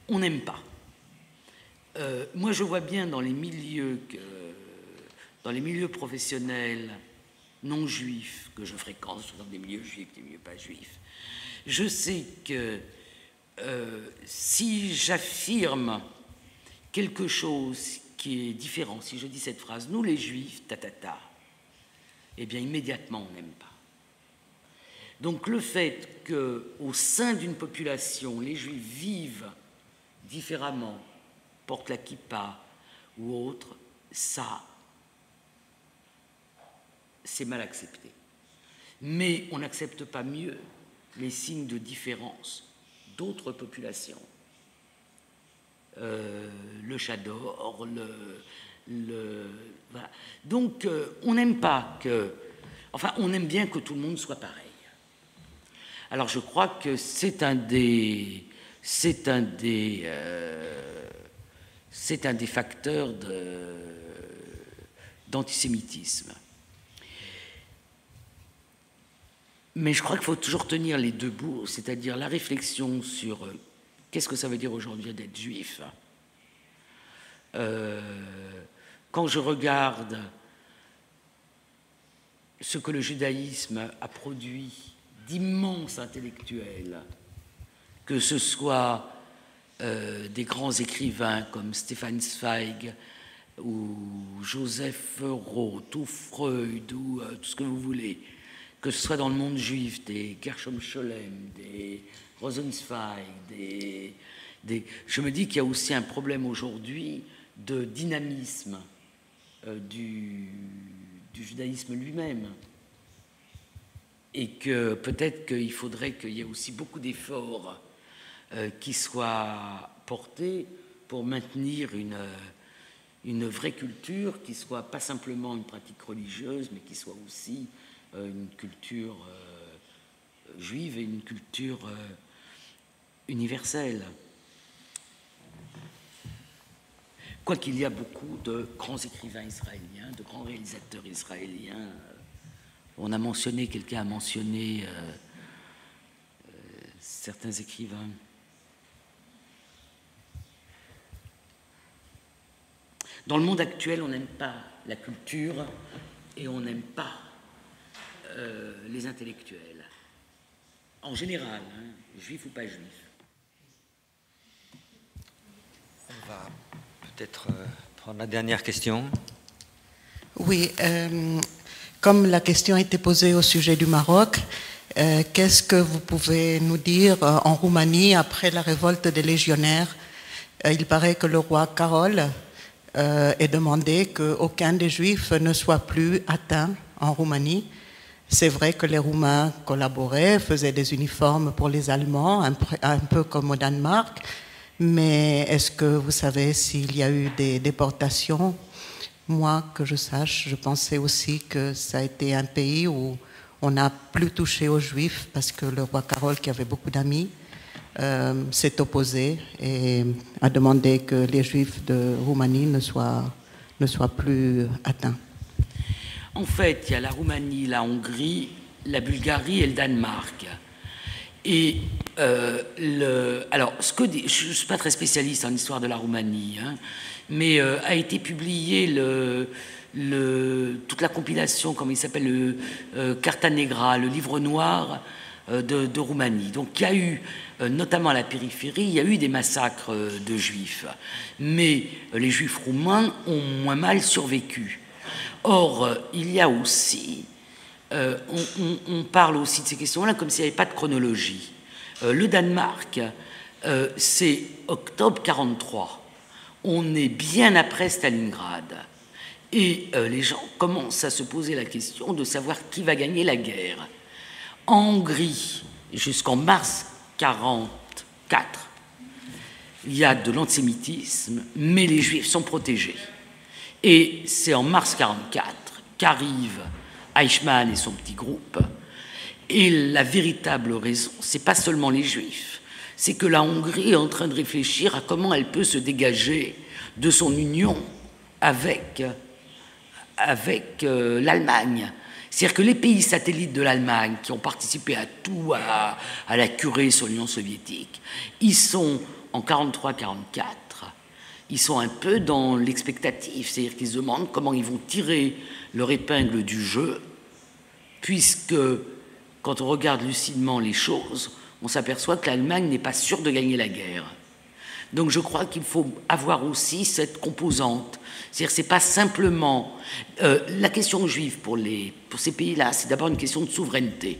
on n'aime pas. Moi, je vois bien dans les milieux professionnels non juifs que je fréquente, soit dans des milieux juifs, des milieux pas juifs, je sais que si j'affirme quelque chose qui est différent, si je dis cette phrase, nous les juifs, eh bien immédiatement on n'aime pas. Donc le fait qu'au sein d'une population, les juifs vivent différemment, portent la kippa ou autre, ça, c'est mal accepté. Mais on n'accepte pas mieux les signes de différence d'autres populations. Le chador, voilà. Donc on n'aime pas que... Enfin, on aime bien que tout le monde soit pareil. Alors je crois que c'est un des facteurs d'antisémitisme. Mais je crois qu'il faut toujours tenir les deux bouts, c'est-à-dire la réflexion sur qu'est-ce que ça veut dire aujourd'hui d'être juif. Quand je regarde ce que le judaïsme a produit d'immenses intellectuels, que ce soit des grands écrivains comme Stefan Zweig ou Joseph Roth ou Freud ou tout ce que vous voulez, que ce soit dans le monde juif, des Gershom Scholem, des Rosenzweig, je me dis qu'il y a aussi un problème aujourd'hui de dynamisme du judaïsme lui-même. Et que peut-être qu'il faudrait qu'il y ait aussi beaucoup d'efforts qui soient portés pour maintenir une vraie culture qui soit pas simplement une pratique religieuse, mais qui soit aussi une culture juive et une culture universelle. Quoiqu'il y a beaucoup de grands écrivains israéliens, de grands réalisateurs israéliens. On a mentionné, quelqu'un a mentionné certains écrivains. Dans le monde actuel, on n'aime pas la culture et on n'aime pas les intellectuels. En général, juifs ou pas juifs. On va peut-être prendre la dernière question. Oui, comme la question a été posée au sujet du Maroc, qu'est-ce que vous pouvez nous dire en Roumanie après la révolte des légionnaires? Il paraît que le roi Carol ait demandé qu'aucun des Juifs ne soit plus atteint en Roumanie. C'est vrai que les Roumains collaboraient, faisaient des uniformes pour les Allemands, un peu comme au Danemark, mais est-ce que vous savez s'il y a eu des déportations? Moi, que je sache, je pensais aussi que ça a été un pays où on n'a plus touché aux Juifs parce que le roi Carol, qui avait beaucoup d'amis, s'est opposé et a demandé que les Juifs de Roumanie ne soient plus atteints. En fait, il y a la Roumanie, la Hongrie, la Bulgarie et le Danemark. Et alors, je ne suis pas très spécialiste en histoire de la Roumanie, mais a été publié toute la compilation, comme il s'appelle, le Carta Negra, le livre noir de Roumanie. Donc il y a eu, notamment à la périphérie, il y a eu des massacres de juifs, mais les juifs roumains ont moins mal survécu. Or, il y a aussi, on parle aussi de ces questions-là comme s'il n'y avait pas de chronologie. Le Danemark, c'est octobre 1943. On est bien après Stalingrad. Et les gens commencent à se poser la question de savoir qui va gagner la guerre. En Hongrie, jusqu'en mars 1944, il y a de l'antisémitisme, mais les Juifs sont protégés. Et c'est en mars 1944 qu'arrive Eichmann et son petit groupe. Et la véritable raison, c'est pas seulement les Juifs, c'est que la Hongrie est en train de réfléchir à comment elle peut se dégager de son union avec l'Allemagne. C'est-à-dire que les pays satellites de l'Allemagne, qui ont participé à tout, à la curée sur l'Union soviétique, ils sont en 43-44, ils sont un peu dans l'expectative, c'est-à-dire qu'ils se demandent comment ils vont tirer leur épingle du jeu, puisque quand on regarde lucidement les choses, on s'aperçoit que l'Allemagne n'est pas sûre de gagner la guerre. Donc je crois qu'il faut avoir aussi cette composante. C'est-à-dire que ce n'est pas simplement... la question juive pour ces pays-là, c'est d'abord une question de souveraineté.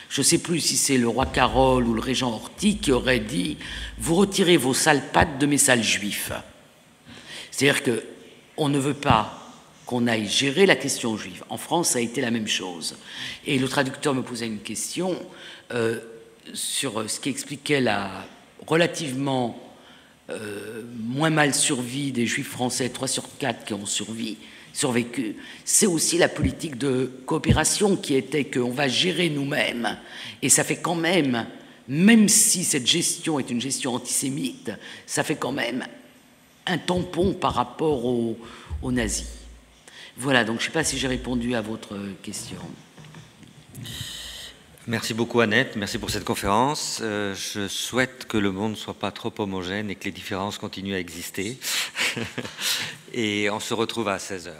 Je ne sais plus si c'est le roi Carole ou le régent Horthy qui aurait dit « Vous retirez vos sales pattes de mes sales juifs ». C'est-à-dire qu'on ne veut pas qu'on aille gérer la question juive. En France, ça a été la même chose. Et le traducteur me posait une question sur ce qui expliquait la relativement moins mal survie des juifs français, 3 sur 4 qui ont survécu. C'est aussi la politique de coopération qui était qu'on va gérer nous-mêmes. Et ça fait quand même si cette gestion est une gestion antisémite, ça fait quand même un tampon par rapport aux nazis. Voilà, donc je ne sais pas si j'ai répondu à votre question. Merci beaucoup Annette, merci pour cette conférence. Je souhaite que le monde ne soit pas trop homogène et que les différences continuent à exister. Et on se retrouve à 16h.